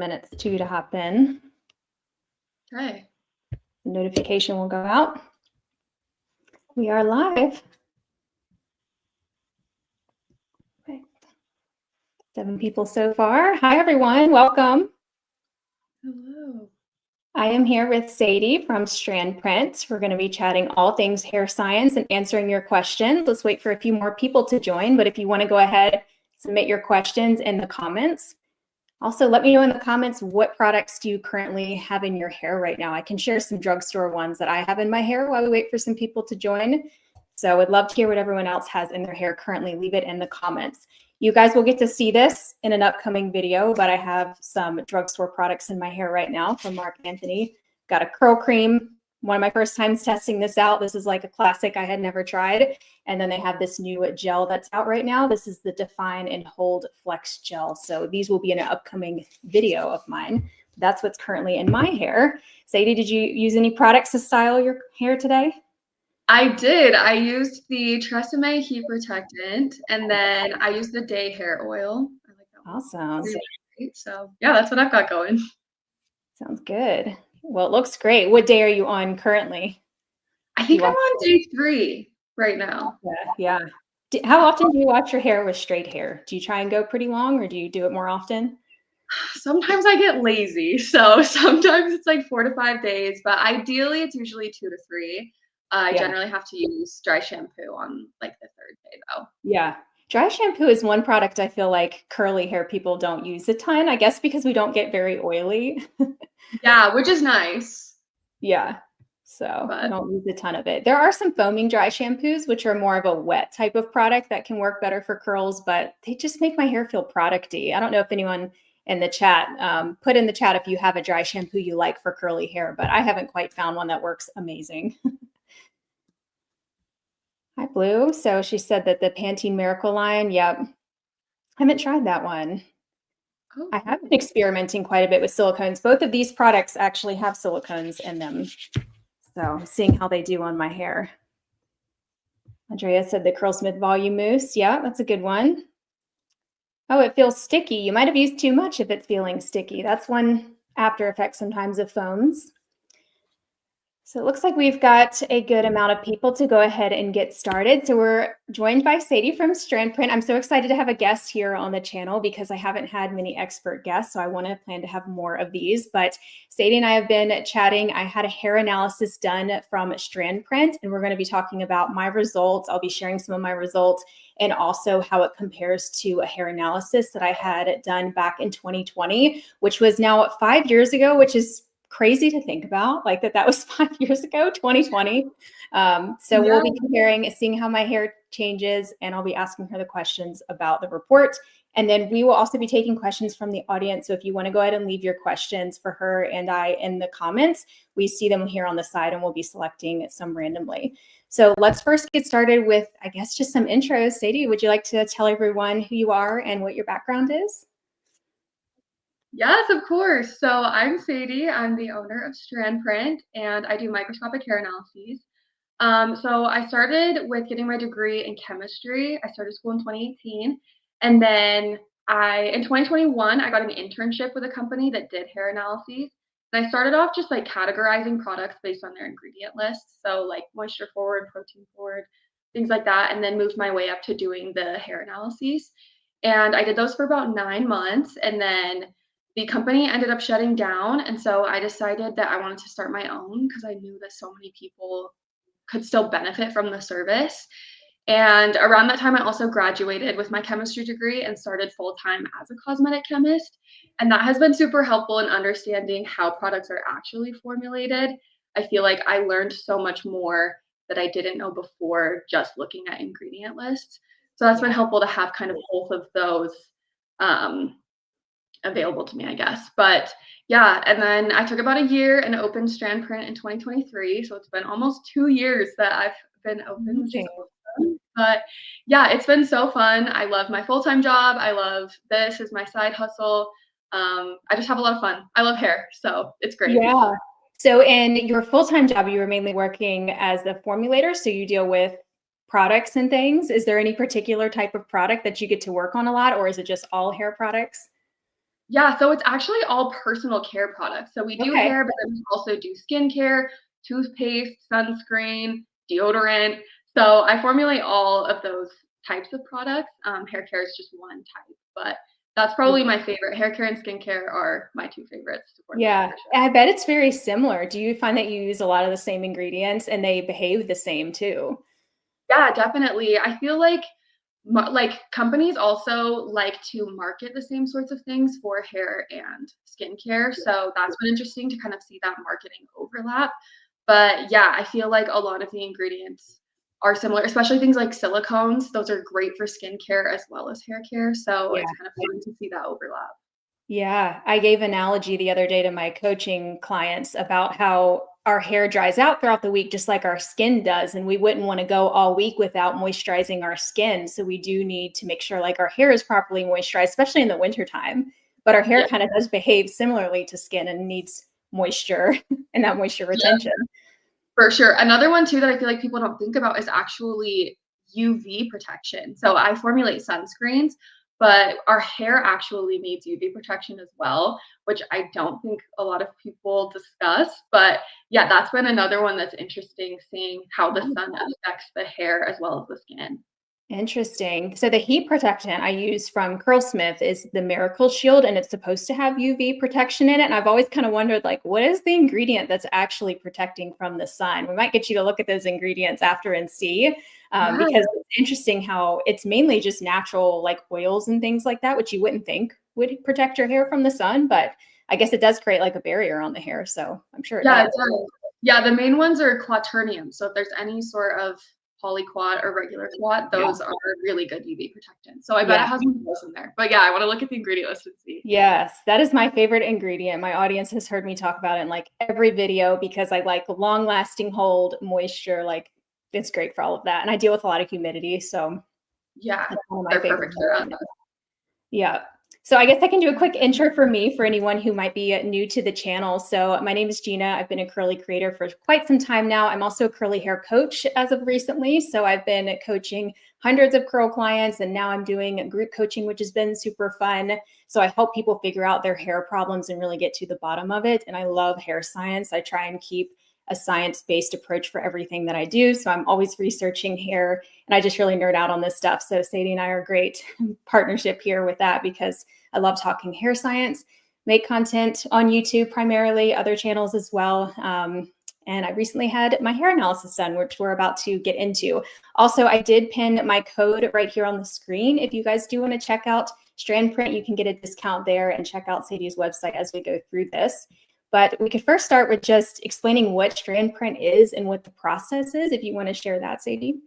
minutes too to hop in. Okay. The notification will go out. We are live. Okay. 7 people so far. Hi, everyone. Welcome. Hello. I am here with Sadie from Strandprint. We're going to be chatting all things hair science and answering your questions. Let's wait for a few more people to join, but if you want to go ahead, submit your questions in the comments. Also, let me know in the comments, what products do you currently have in your hair right now? I can share some drugstore ones that I have in my hair while we wait for some people to join. So I would love to hear what everyone else has in their hair currently. Leave it in the comments. You guys will get to see this in an upcoming video, but I have some drugstore products in my hair right now from Mark Anthony. Got a curl cream. One of my first times testing this out. This is like a classic I had never tried. And then they have this new gel that's out right now. This is the Define and Hold Flex Gel. So these will be in an upcoming video of mine. That's what's currently in my hair. Sadie, did you use any products to style your hair today? I did. I used the Tresemme Heat Protectant, and then I used the Day Hair Oil. I like that one. Awesome. Great. So yeah, that's what I've got going. Sounds good. Well, it looks great. What day are you on currently? I think I'm on day 3 right now. Yeah. How often do you wash your hair with straight hair? Do you try and go pretty long, or do you do it more often? Sometimes I get lazy, so sometimes it's like 4 to 5 days, but ideally it's usually 2 to 3. I generally have to use dry shampoo on like the 3rd day though. Yeah. Dry shampoo is one product I feel like curly hair people don't use a ton, I guess because we don't get very oily. Yeah, which is nice. Yeah. So I don't use a ton of it. There are some foaming dry shampoos, which are more of a wet type of product that can work better for curls, but they just make my hair feel producty. I don't know if anyone in the chat, put in the chat if you have a dry shampoo you like for curly hair, but I haven't quite found one that works amazing. Hi, Blue. So she said that the Pantene Miracle line, yep. I haven't tried that one. Oh, I have been experimenting quite a bit with silicones. Both of these products actually have silicones in them. So seeing how they do on my hair. Andrea said the Curlsmith Volume Mousse. Yeah, that's a good one. Oh, it feels sticky. You might have used too much if it's feeling sticky. That's one after effect sometimes of foams. So it looks like we've got a good amount of people to go ahead and get started. So we're joined by Sadie from Strandprint. I'm so excited to have a guest here on the channel because I haven't had many expert guests, so I want to plan to have more of these. But Sadie and I have been chatting. I had a hair analysis done from Strandprint, and we're going to be talking about my results. I'll be sharing some of my results and also how it compares to a hair analysis that I had done back in 2020, which was now 5 years ago, which is crazy to think about, like that was 5 years ago, 2020. So we'll be comparing, seeing how my hair changes, and I'll be asking her the questions about the report. And then we will also be taking questions from the audience. So if you want to go ahead and leave your questions for her and I in the comments, we see them here on the side and we'll be selecting some randomly. So let's first get started with, I guess, just some intros. Sadie, would you like to tell everyone who you are and what your background is? Yes, of course. So I'm Sadie. I'm the owner of Strandprint, and I do microscopic hair analyses. So I started with getting my degree in chemistry. I started school in 2018, and then in 2021, I got an internship with a company that did hair analyses. And I started off just like categorizing products based on their ingredient lists, so like moisture forward, protein forward, things like that, and then moved my way up to doing the hair analyses. And I did those for about 9 months, and then the company ended up shutting down, and so I decided that I wanted to start my own because I knew that so many people could still benefit from the service. And around that time, I also graduated with my chemistry degree and started full-time as a cosmetic chemist. And that has been super helpful in understanding how products are actually formulated. I feel like I learned so much more that I didn't know before just looking at ingredient lists. So that's been helpful to have kind of both of those available to me, I guess. But yeah, and then I took about a year and opened Strandprint in 2023. So it's been almost 2 years that I've been open, which is awesome. But yeah, it's been so fun. I love my full-time job. I love this as my side hustle. I just have a lot of fun. I love hair, so it's great. Yeah. So in your full-time job, you were mainly working as a formulator, so you deal with products and things. Is there any particular type of product that you get to work on a lot, or is it just all hair products? Yeah, so it's actually all personal care products. So we do Okay. hair, but then we also do skincare, toothpaste, sunscreen, deodorant. So I formulate all of those types of products. Hair care is just one type, but that's probably my favorite. Hair care and skincare are my two favorites to formulate Yeah, for sure. I bet it's very similar. Do you find that you use a lot of the same ingredients and they behave the same too? Yeah, definitely. I feel like like companies also like to market the same sorts of things for hair and skincare. So that's been interesting to kind of see that marketing overlap. But yeah, I feel like a lot of the ingredients are similar, especially things like silicones. Those are great for skincare as well as hair care. So Yeah. it's kind of fun to see that overlap. Yeah, I gave analogy the other day to my coaching clients about how our hair dries out throughout the week just like our skin does, and we wouldn't want to go all week without moisturizing our skin. So we do need to make sure like our hair is properly moisturized, especially in the wintertime. But our hair Yeah. kind of does behave similarly to skin and needs moisture and that moisture retention. For sure. Another one too that I feel like people don't think about is actually UV protection. So I formulate sunscreens, but our hair actually needs UV protection as well, which I don't think a lot of people discuss. But yeah, that's been another one that's interesting, seeing how the sun affects the hair as well as the skin. Interesting. So the heat protectant I use from Curlsmith is the Miracle Shield, and it's supposed to have UV protection in it. And I've always kind of wondered, like, what is the ingredient that's actually protecting from the sun? We might get you to look at those ingredients after and see, Yeah, because it's interesting how it's mainly just natural, like oils and things like that, which you wouldn't think would protect your hair from the sun, but I guess it does create like a barrier on the hair. So I'm sure it yeah, it does. does. Yeah, the main ones are quaternium. So if there's any sort of polyquat or regular quat, Yeah. those are really good UV protectant. So I bet Yeah. it has one of those in there. But yeah, I want to look at the ingredient list and see. Yes, that is my favorite ingredient. My audience has heard me talk about it in like every video because I like long lasting hold moisture. Like it's great for all of that. And I deal with a lot of humidity. So Yeah, that's one of my they're favorite perfect for that. ingredients. Yeah. So I guess I can do a quick intro for me for anyone who might be new to the channel. So my name is Gina. I've been a curly creator for quite some time now. I'm also a curly hair coach as of recently. So I've been coaching hundreds of curl clients and now I'm doing group coaching, which has been super fun. So I help people figure out their hair problems and really get to the bottom of it. And I love hair science. I try and keep a science-based approach for everything that I do. So I'm always researching hair and I just really nerd out on this stuff. So Sadie and I are a great partnership here with that because I love talking hair science, make content on YouTube primarily, other channels as well. And I recently had my hair analysis done, which we're about to get into. Also, I did pin my code right here on the screen. If you guys do want to check out Strandprint, you can get a discount there and check out Sadie's website as we go through this. But we could first start with just explaining what Strandprint is and what the process is, if you want to share that, Sadie.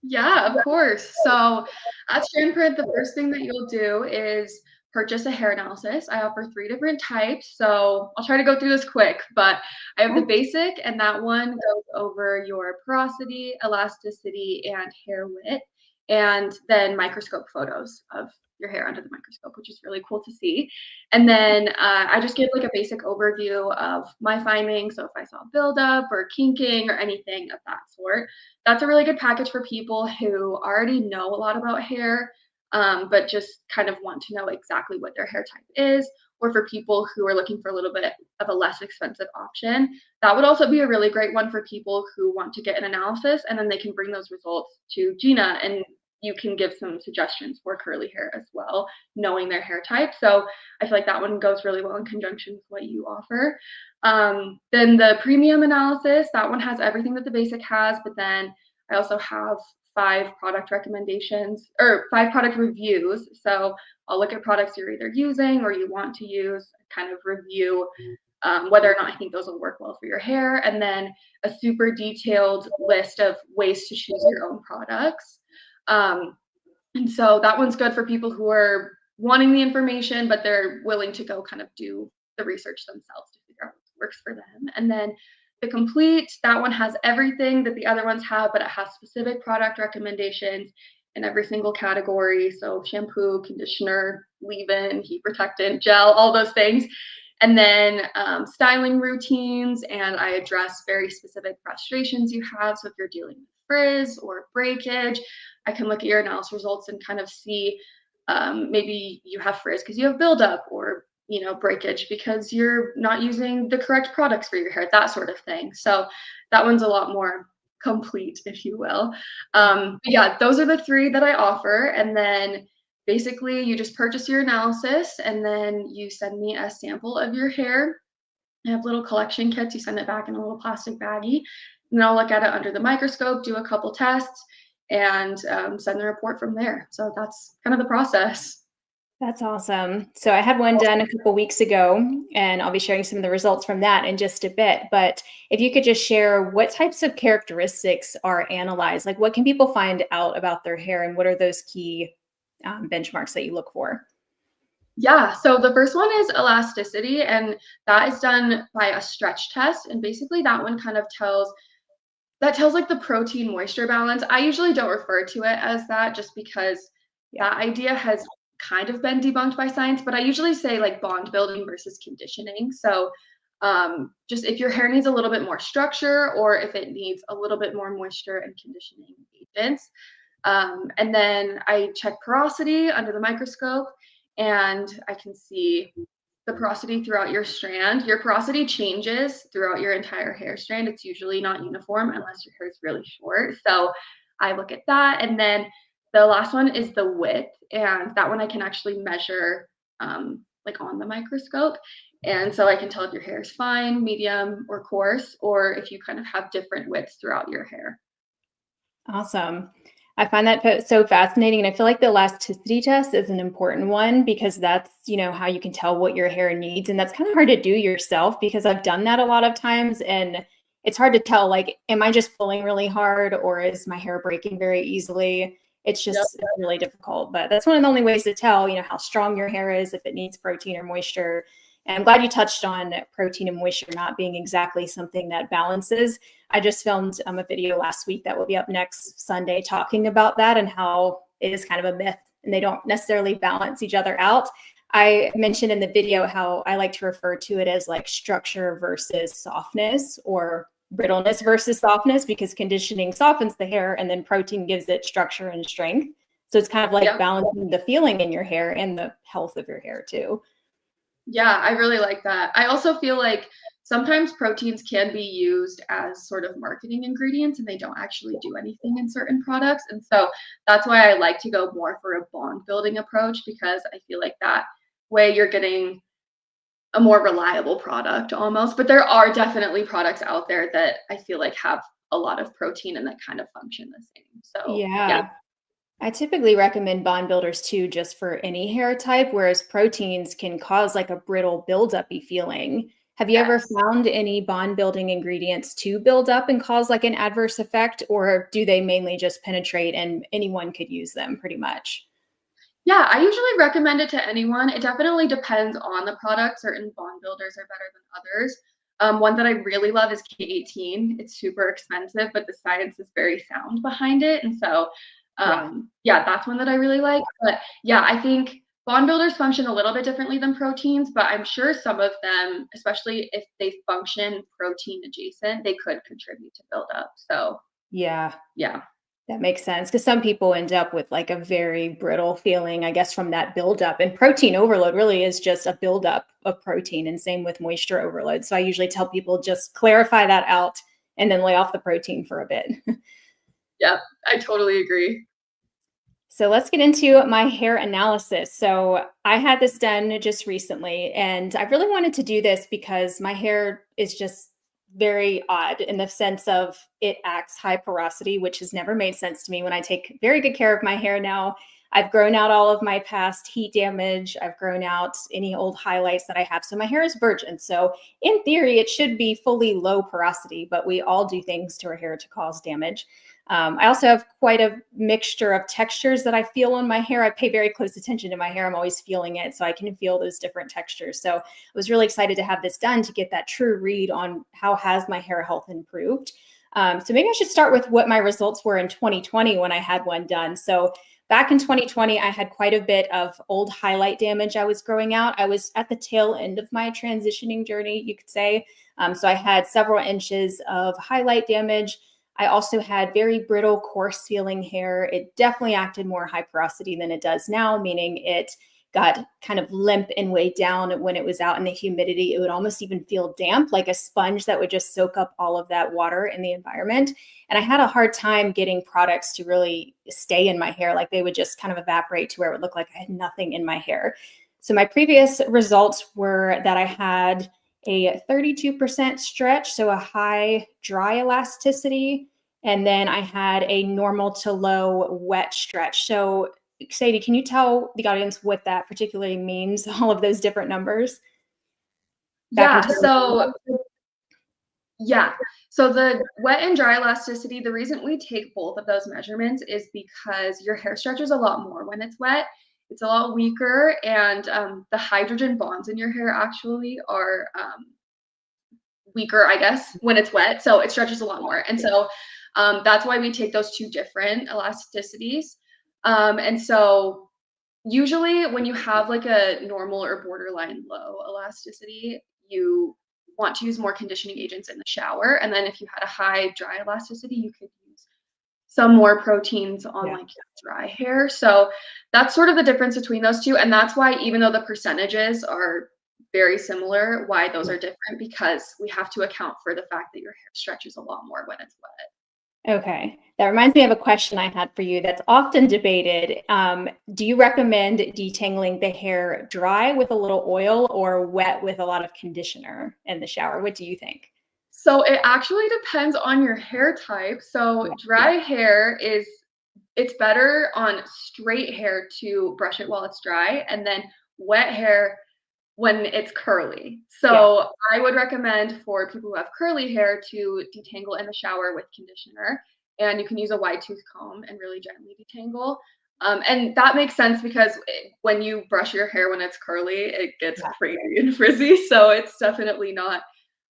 Yeah, of course. So at Strandprint, the first thing that you'll do is purchase a hair analysis. I offer three different types. So I'll try to go through this quick, but I have the basic, and that one goes over your porosity, elasticity, and hair width, and then microscope photos of your hair under the microscope, which is really cool to see. And then I just give like a basic overview of my findings. So if I saw buildup or kinking or anything of that sort, that's a really good package for people who already know a lot about hair, but just kind of want to know exactly what their hair type is, or for people who are looking for a little bit of a less expensive option. That would also be a really great one for people who want to get an analysis and then they can bring those results to Gina and you can give some suggestions for curly hair as well, knowing their hair type. So I feel like that one goes really well in conjunction with what you offer. Then the premium analysis, that one has everything that the basic has, but then I also have 5 product recommendations or 5 product reviews. So I'll look at products you're either using or you want to use, kind of review whether or not I think those will work well for your hair, and then a super detailed list of ways to choose your own products. Um, and so that one's good for people who are wanting the information, but they're willing to go kind of do the research themselves to figure out what works for them. And then the complete, that one has everything that the other ones have, but it has specific product recommendations in every single category. So shampoo, conditioner, leave-in, heat protectant, gel, all those things. And then styling routines, and I address very specific frustrations you have. So if you're dealing with frizz or breakage, I can look at your analysis results and kind of see Maybe you have frizz because you have buildup, or breakage because you're not using the correct products for your hair, that sort of thing. So that one's a lot more complete, if you will. But yeah, those are the three that I offer. And then basically you just purchase your analysis, and then you send me a sample of your hair. I have little collection kits. You send it back in a little plastic baggie, and I'll look at it under the microscope, do a couple tests, and send the report from there. So that's kind of the process. That's awesome. So I had one done a couple weeks ago, and I'll be sharing some of the results from that in just a bit. But if you could just share what types of characteristics are analyzed, like what can people find out about their hair, and what are those key benchmarks that you look for? Yeah, so the first one is elasticity, and that is done by a stretch test. And basically that one kind of tells like the protein moisture balance. I usually don't refer to it as that, just because Yeah. that idea has kind of been debunked by science, but I usually say like bond building versus conditioning. So just if your hair needs a little bit more structure, or if it needs a little bit more moisture and conditioning agents. And then I check porosity under the microscope, and I can see the porosity throughout your strand. Your porosity changes throughout your entire hair strand. It's usually not uniform unless your hair is really short. So I look at that. And then the last one is the width. And that one I can actually measure like on the microscope. And so I can tell if your hair is fine, medium, or coarse, or if you kind of have different widths throughout your hair. Awesome. I find that so fascinating. And I feel like the elasticity test is an important one, because that's, how you can tell what your hair needs. And that's kind of hard to do yourself, because I've done that a lot of times. And it's hard to tell, like, am I just pulling really hard, or is my hair breaking very easily? It's Yep. just really difficult. But that's one of the only ways to tell, how strong your hair is, if it needs protein or moisture. And I'm glad you touched on protein and moisture not being exactly something that balances. I just filmed a video last week that will be up next Sunday talking about that, and how it is kind of a myth and they don't necessarily balance each other out. I mentioned in the video how I like to refer to it as like structure versus softness, or brittleness versus softness, because conditioning softens the hair and then protein gives it structure and strength. So it's kind of like Yep. balancing the feeling in your hair and the health of your hair too. Yeah, I really like that. I also feel like sometimes proteins can be used as sort of marketing ingredients, and they don't actually do anything in certain products. And so that's why I like to go more for a bond building approach, because I feel like that way you're getting a more reliable product almost. But there are definitely products out there that I feel like have a lot of protein and that kind of function the same. So yeah. Yeah. I typically recommend bond builders too, just for any hair type, whereas proteins can cause like a brittle buildup-y feeling. Have you ever Yes. found any bond building ingredients to build up and cause like an adverse effect, or do they mainly just penetrate and anyone could use them pretty much? Yeah, I usually recommend it to anyone. It definitely depends on the product. Certain bond builders are better than others. One that I really love is K18. It's super expensive, but the science is very sound behind it. And so, Yeah. yeah, that's one that I really like. But yeah, I think bond builders function a little bit differently than proteins, but I'm sure some of them, especially if they function protein adjacent, they could contribute to buildup. So Yeah. yeah. That makes sense, because some people end up with like a very brittle feeling, I guess, from that buildup. And protein overload really is just a buildup of protein, and same with moisture overload. So I usually tell people just clarify that out and then lay off the protein for a bit. Yeah, I totally agree. So let's get into my hair analysis. So I had this done just recently, and I really wanted to do this because my hair is just very odd in the sense of it acts high porosity, which has never made sense to me when I take very good care of my hair now. I've grown out all of my past heat damage. I've grown out any old highlights that I have. So my hair is virgin. So in theory, it should be fully low porosity, but we all do things to our hair to cause damage. I also have quite a mixture of textures that I feel on my hair. I pay very close attention to my hair. I'm always feeling it, so I can feel those different textures. So I was really excited to have this done to get that true read on how has my hair health improved. So maybe I should start with what my results were in 2020 when I had one done. So back in 2020, I had quite a bit of old highlight damage I was growing out. I was at the tail end of my transitioning journey, you could say. So I had several inches of highlight damage. I also had very brittle, coarse feeling hair. It definitely acted more high porosity than it does now, meaning it got kind of limp and weighed down when it was out in the humidity. It would almost even feel damp, like a sponge that would just soak up all of that water in the environment. And I had a hard time getting products to really stay in my hair. Like they would just kind of evaporate to where it would look like I had nothing in my hair. So my previous results were that I had a 32% stretch, so a high dry elasticity. And then I had a normal to low wet stretch. So Sadie, can you tell the audience what that particularly means, all of those different numbers? Yeah, so the wet and dry elasticity, the reason we take both of those measurements is because your hair stretches a lot more when it's wet. It's a lot weaker, and the hydrogen bonds in your hair actually are weaker, I guess, when it's wet. So it stretches a lot more. And so that's why we take those two different elasticities. And so usually when you have like a normal or borderline low elasticity, you want to use more conditioning agents in the shower. And then if you had a high dry elasticity, you could use some more proteins on like dry hair. So that's sort of the difference between those two. And that's why, even though the percentages are very similar, why those are different, because we have to account for the fact that your hair stretches a lot more when it's wet. Okay. That reminds me of a question I had for you that's often debated. Do you recommend detangling the hair dry with a little oil or wet with a lot of conditioner in the shower? What do you think? So it actually depends on your hair type. So dry hair it's better on straight hair to brush it while it's dry, and then wet hair when it's curly. So I would recommend for people who have curly hair to detangle in the shower with conditioner, and you can use a wide tooth comb and really gently detangle. And that makes sense because when you brush your hair when it's curly, it gets crazy and frizzy. So it's definitely not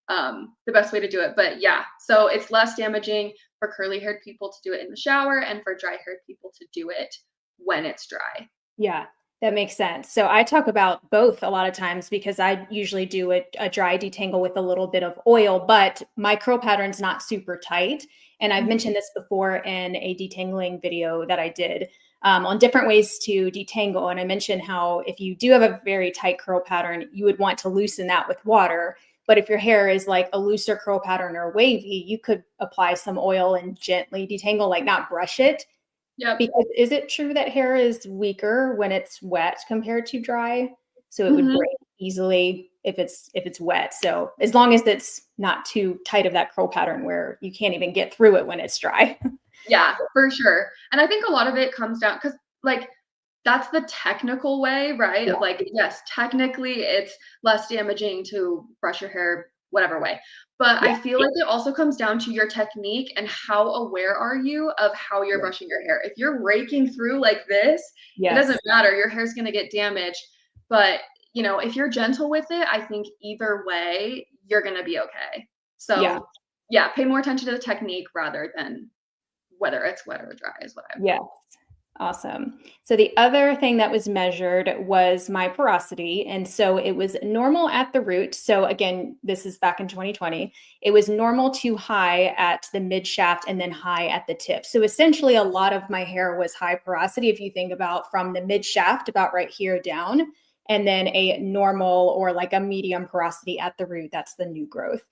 the best way to do it. But yeah, so it's less damaging for curly haired people to do it in the shower, and for dry haired people to do it when it's dry. Yeah, that makes sense. So I talk about both a lot of times because I usually do a dry detangle with a little bit of oil, but my curl pattern's not super tight. And I've mentioned this before in a detangling video that I did on different ways to detangle. And I mentioned how if you do have a very tight curl pattern, you would want to loosen that with water. But if your hair is like a looser curl pattern or wavy, you could apply some oil and gently detangle, like not brush it. Yep. Because is it true that hair is weaker when it's wet compared to dry? So it would break easily if it's wet. So as long as it's not too tight of that curl pattern where you can't even get through it when it's dry. Yeah, for sure. And I think a lot of it comes down because like that's the technical way, right? Of like, yes, technically it's less damaging to brush your hair whatever way. But I feel like it also comes down to your technique and how aware are you of how you're brushing your hair. If you're raking through like this, it doesn't matter. Your hair's going to get damaged. But, you know, if you're gentle with it, I think either way, you're going to be okay. So, yeah, pay more attention to the technique rather than whether it's wet or dry is what I would. Yes. Awesome. So the other thing that was measured was my porosity. And so it was normal at the root. So again, this is back in 2020. It was normal to high at the mid shaft and then high at the tip. So essentially a lot of my hair was high porosity. If you think about from the mid shaft, about right here down, and then a normal or like a medium porosity at the root, that's the new growth.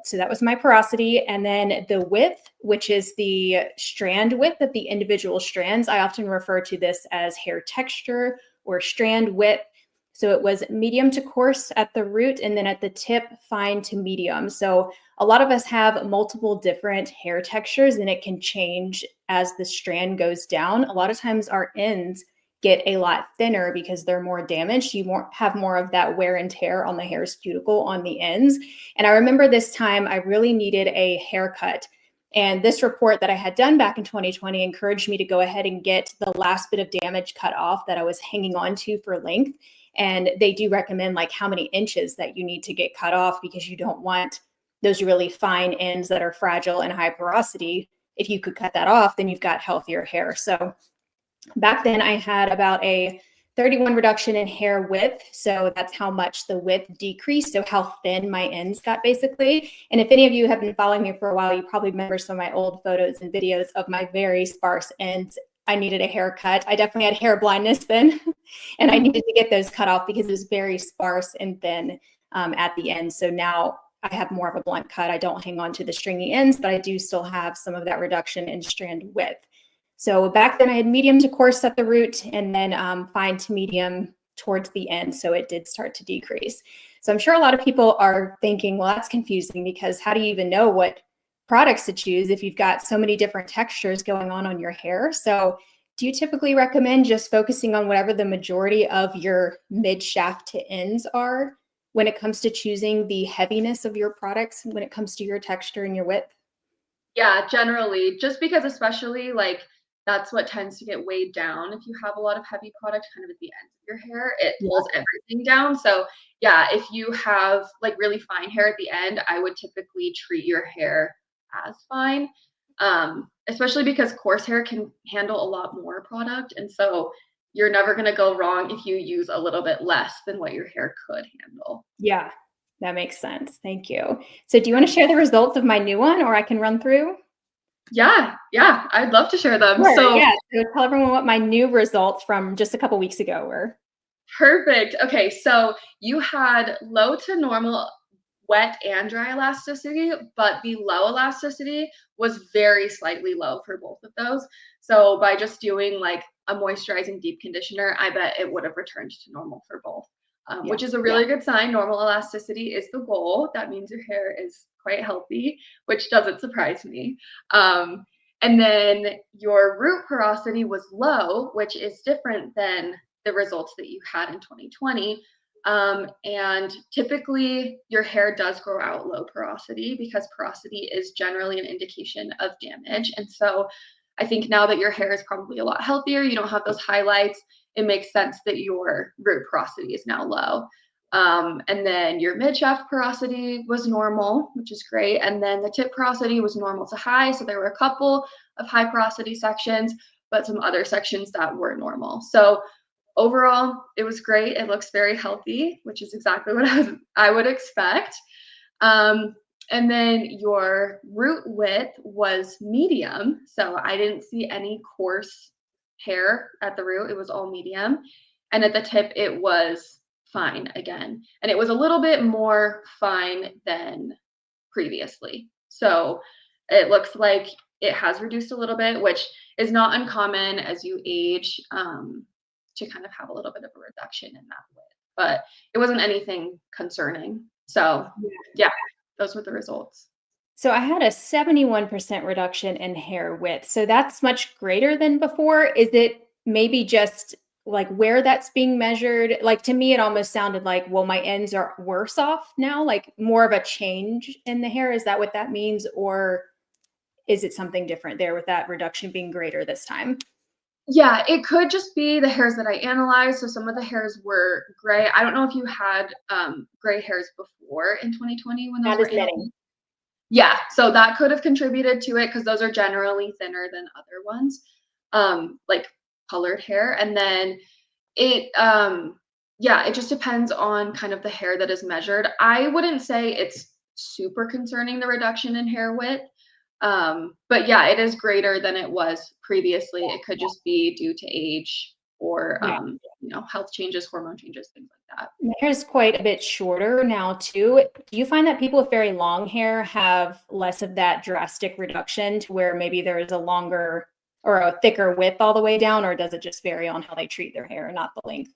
So that was my porosity. And then the width, which is the strand width of the individual strands. I often refer to this as hair texture or strand width. So it was medium to coarse at the root, and then at the tip, fine to medium. So a lot of us have multiple different hair textures, and it can change as the strand goes down. A lot of times our ends get a lot thinner because they're more damaged. You have more of that wear and tear on the hair's cuticle on the ends. And I remember this time I really needed a haircut. And this report that I had done back in 2020 encouraged me to go ahead and get the last bit of damage cut off that I was hanging on to for length. And they do recommend like how many inches that you need to get cut off, because you don't want those really fine ends that are fragile and high porosity. If you could cut that off, then you've got healthier hair. So back then I had about a 31 reduction in hair width. So that's how much the width decreased. So how thin my ends got basically. And if any of you have been following me for a while, you probably remember some of my old photos and videos of my very sparse ends. I needed a haircut. I definitely had hair blindness then. And I needed to get those cut off because it was very sparse and thin at the end. So now I have more of a blunt cut. I don't hang on to the stringy ends, but I do still have some of that reduction in strand width. So back then I had medium to coarse at the root and then fine to medium towards the end. So it did start to decrease. So I'm sure a lot of people are thinking, well, that's confusing because how do you even know what products to choose if you've got so many different textures going on your hair? So do you typically recommend just focusing on whatever the majority of your mid shaft to ends are when it comes to choosing the heaviness of your products, when it comes to your texture and your width? Yeah, generally, just because especially like that's what tends to get weighed down if you have a lot of heavy product kind of at the ends of your hair, it pulls everything down. So yeah, if you have like really fine hair at the end, I would typically treat your hair as fine. Especially because coarse hair can handle a lot more product. And so you're never going to go wrong if you use a little bit less than what your hair could handle. Yeah, that makes sense. Thank you. So do you want to share the results of my new one or I can run through? Yeah, I'd love to share them. Sure, So yeah. So tell everyone what my new results from just a couple weeks ago were. perfect. Okay, so you had low to normal wet and dry elasticity, but the low elasticity was very slightly low for both of those. So by just doing like a moisturizing deep conditioner, I bet it would have returned to normal for both, Yeah. which is a really good sign. Normal elasticity is the goal. That means your hair is quite healthy, which doesn't surprise me. And then your root porosity was low, which is different than the results that you had in 2020. And typically your hair does grow out low porosity because porosity is generally an indication of damage. And so I think now that your hair is probably a lot healthier, you don't have those highlights, it makes sense that your root porosity is now low. And then your mid shaft porosity was normal, which is great. And then the tip porosity was normal to high. So there were a couple of high porosity sections, but some other sections that were normal. So overall, it was great. It looks very healthy, which is exactly what I would expect. And then your root width was medium. So I didn't see any coarse hair at the root. It was all medium. And at the tip, it was fine again. And it was a little bit more fine than previously. So it looks like it has reduced a little bit, which is not uncommon as you age. To kind of have a little bit of a reduction in that width, but it wasn't anything concerning. So yeah, those were the results. So I had a 71% reduction in hair width. So that's much greater than before. Is it maybe just like where that's being measured? Like to me, it almost sounded like, well, my ends are worse off now, like more of a change in the hair. Is that what that means? Or is it something different there with that reduction being greater this time? Yeah, it could just be the hairs that I analyzed. So some of the hairs were gray. I don't know if you had gray hairs before in 2020 when those Not were as many. analyzed. Yeah, so that could have contributed to it because those are generally thinner than other ones, like colored hair. And then it, yeah, it just depends on kind of the hair that is measured. I wouldn't say it's super concerning, the reduction in hair width. But yeah, it is greater than it was previously. It could just be due to age or, Yeah. health changes, hormone changes, things like that. My hair is quite a bit shorter now too. Do you find that people with very long hair have less of that drastic reduction to where maybe there is a longer or a thicker width all the way down, or does it just vary on how they treat their hair, not the length?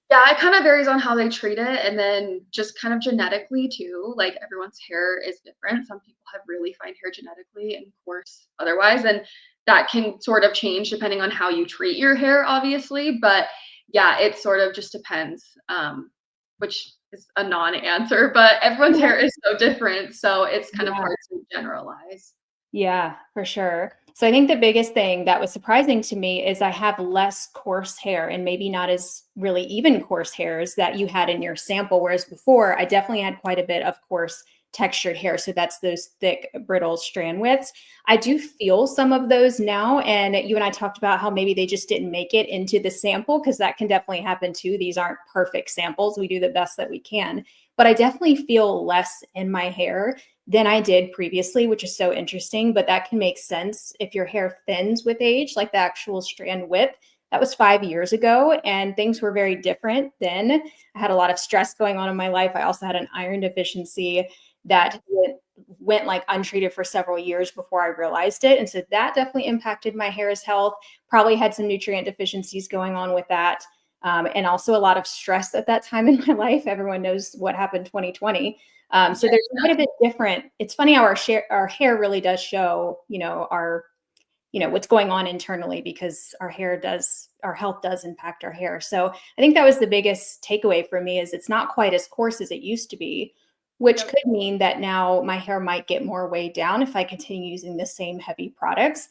Yeah, it kind of varies on how they treat it and then just kind of genetically too. Like everyone's hair is different. Some people have really fine hair genetically and coarse otherwise. And that can sort of change depending on how you treat your hair, obviously. But yeah, it sort of just depends, which is a non-answer, but everyone's hair is so different. So it's kind of Yeah. hard to generalize. Yeah, for sure. So I think the biggest thing that was surprising to me is I have less coarse hair and maybe not as really even coarse hairs that you had in your sample. Whereas before, I definitely had quite a bit of coarse textured hair. So that's those thick, brittle strand widths. I do feel some of those now. And you and I talked about how maybe they just didn't make it into the sample, because that can definitely happen too. These aren't perfect samples. We do the best that we can. But I definitely feel less in my hair than I did previously, which is so interesting. But that can make sense if your hair thins with age, like the actual strand width. That was 5 years ago, and things were very different then. I had a lot of stress going on in my life. I also had an iron deficiency that went like untreated for several years before I realized it. And so that definitely impacted my hair's health. Probably had some nutrient deficiencies going on with that. And also a lot of stress at that time in my life. Everyone knows what happened 2020. So there's quite a bit different. It's funny how our hair really does show, what's going on internally, because our health does impact our hair. So I think that was the biggest takeaway for me, is it's not quite as coarse as it used to be, which could mean that now my hair might get more weighed down if I continue using the same heavy products.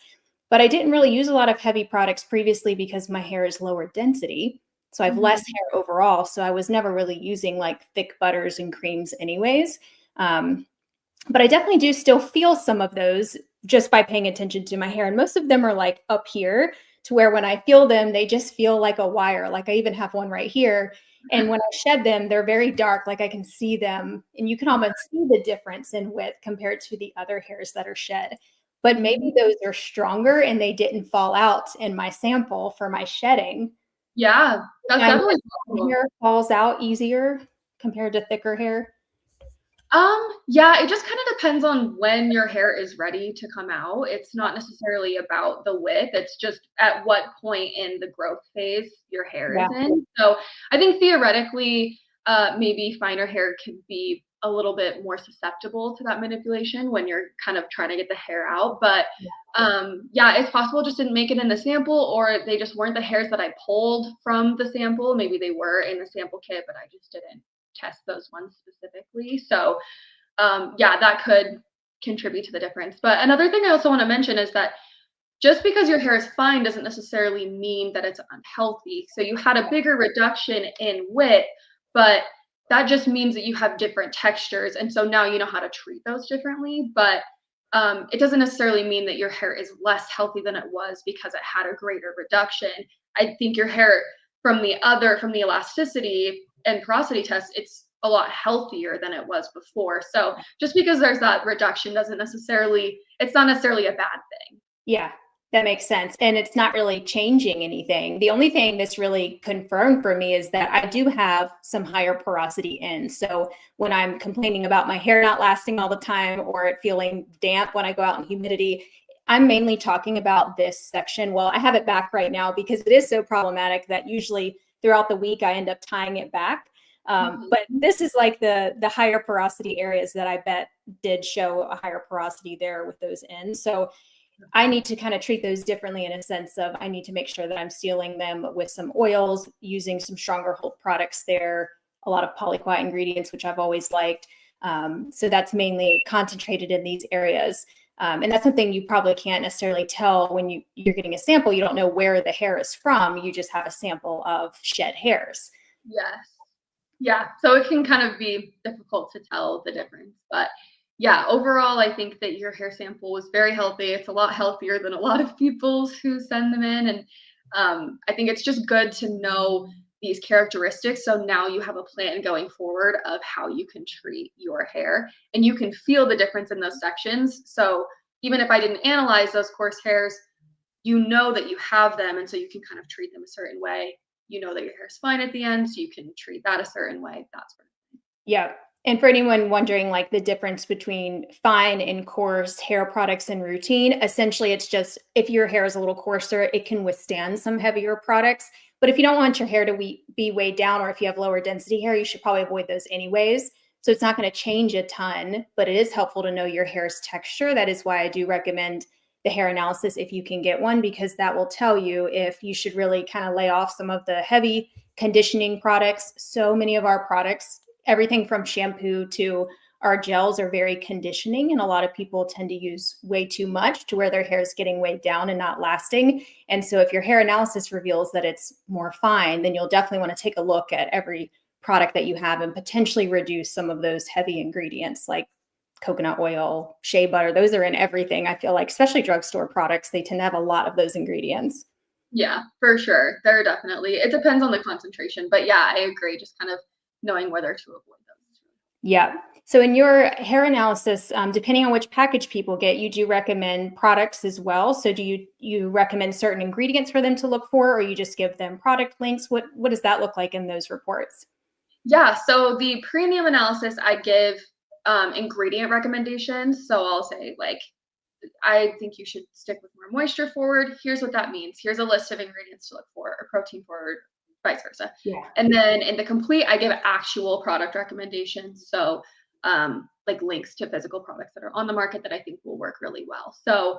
But I didn't really use a lot of heavy products previously because my hair is lower density. So I have less hair overall. So I was never really using like thick butters and creams anyways. But I definitely do still feel some of those just by paying attention to my hair. And most of them are like up here, to where when I feel them, they just feel like a wire. Like I even have one right here. And when I shed them, they're very dark. Like I can see them, and you can almost see the difference in width compared to the other hairs that are shed. But maybe those are stronger and they didn't fall out in my sample for my shedding. Yeah, that's definitely possible. Hair falls out easier compared to thicker hair. Yeah, it just kind of depends on when your hair is ready to come out. It's not necessarily about the width. It's just at what point in the growth phase your hair is in. So I think theoretically, maybe finer hair could be a little bit more susceptible to that manipulation when you're kind of trying to get the hair out. But yeah, it's possible it just didn't make it in the sample, or they just weren't the hairs that I pulled from the sample. Maybe they were in the sample kit, but I just didn't test those ones specifically. So yeah, that could contribute to the difference. But another thing I also want to mention is that just because your hair is fine doesn't necessarily mean that it's unhealthy. So you had a bigger reduction in width, but that just means that you have different textures. And so now you know how to treat those differently. But it doesn't necessarily mean that your hair is less healthy than it was because it had a greater reduction. I think your hair from the elasticity and porosity test, it's a lot healthier than it was before. So just because there's that reduction it's not necessarily a bad thing. Yeah, that makes sense. And it's not really changing anything. The only thing that's really confirmed for me is that I do have some higher porosity ends. So when I'm complaining about my hair not lasting all the time, or it feeling damp when I go out in humidity, I'm mainly talking about this section. Well, I have it back right now because it is so problematic that usually throughout the week I end up tying it back. But this is like the higher porosity areas that I bet did show a higher porosity there with those ends. So I need to kind of treat those differently, in a sense of I need to make sure that I'm sealing them with some oils, using some stronger hold products there, a lot of polyquiet ingredients, which I've always liked. So that's mainly concentrated in these areas. And that's something you probably can't necessarily tell when you're getting a sample. You don't know where the hair is from. You just have a sample of shed hairs. Yes. Yeah. So it can kind of be difficult to tell the difference. But yeah, overall, I think that your hair sample was very healthy. It's a lot healthier than a lot of people's who send them in. And I think it's just good to know these characteristics. So now you have a plan going forward of how you can treat your hair, and you can feel the difference in those sections. So even if I didn't analyze those coarse hairs, you know that you have them. And so you can kind of treat them a certain way. You know that your hair is fine at the end, so you can treat that a certain way. That's sort of thing. Yeah. And for anyone wondering, like the difference between fine and coarse hair products and routine, essentially it's just if your hair is a little coarser, it can withstand some heavier products. But if you don't want your hair to be weighed down, or if you have lower density hair, you should probably avoid those anyways. So it's not going to change a ton, but it is helpful to know your hair's texture. That is why I do recommend the hair analysis if you can get one, because that will tell you if you should really kind of lay off some of the heavy conditioning products. So many of our products, everything from shampoo to our gels, are very conditioning, and a lot of people tend to use way too much to where their hair is getting weighed down and not lasting. And so if your hair analysis reveals that it's more fine, then you'll definitely want to take a look at every product that you have and potentially reduce some of those heavy ingredients like coconut oil, shea butter. Those are in everything. I feel like, especially drugstore products, they tend to have a lot of those ingredients. Yeah, for sure. There are definitely, it depends on the concentration, but yeah, I agree. Just kind of knowing whether to avoid those. Yeah. So in your hair analysis, depending on which package people get, you do recommend products as well. So do you recommend certain ingredients for them to look for, or you just give them product links? What does that look like in those reports? Yeah, so the premium analysis, I give ingredient recommendations. So I'll say, like, I think you should stick with more moisture forward. Here's what that means. Here's a list of ingredients to look for, or protein forward, vice versa. Yeah. And then in the complete, I give actual product recommendations. So like links to physical products that are on the market that I think will work really well. So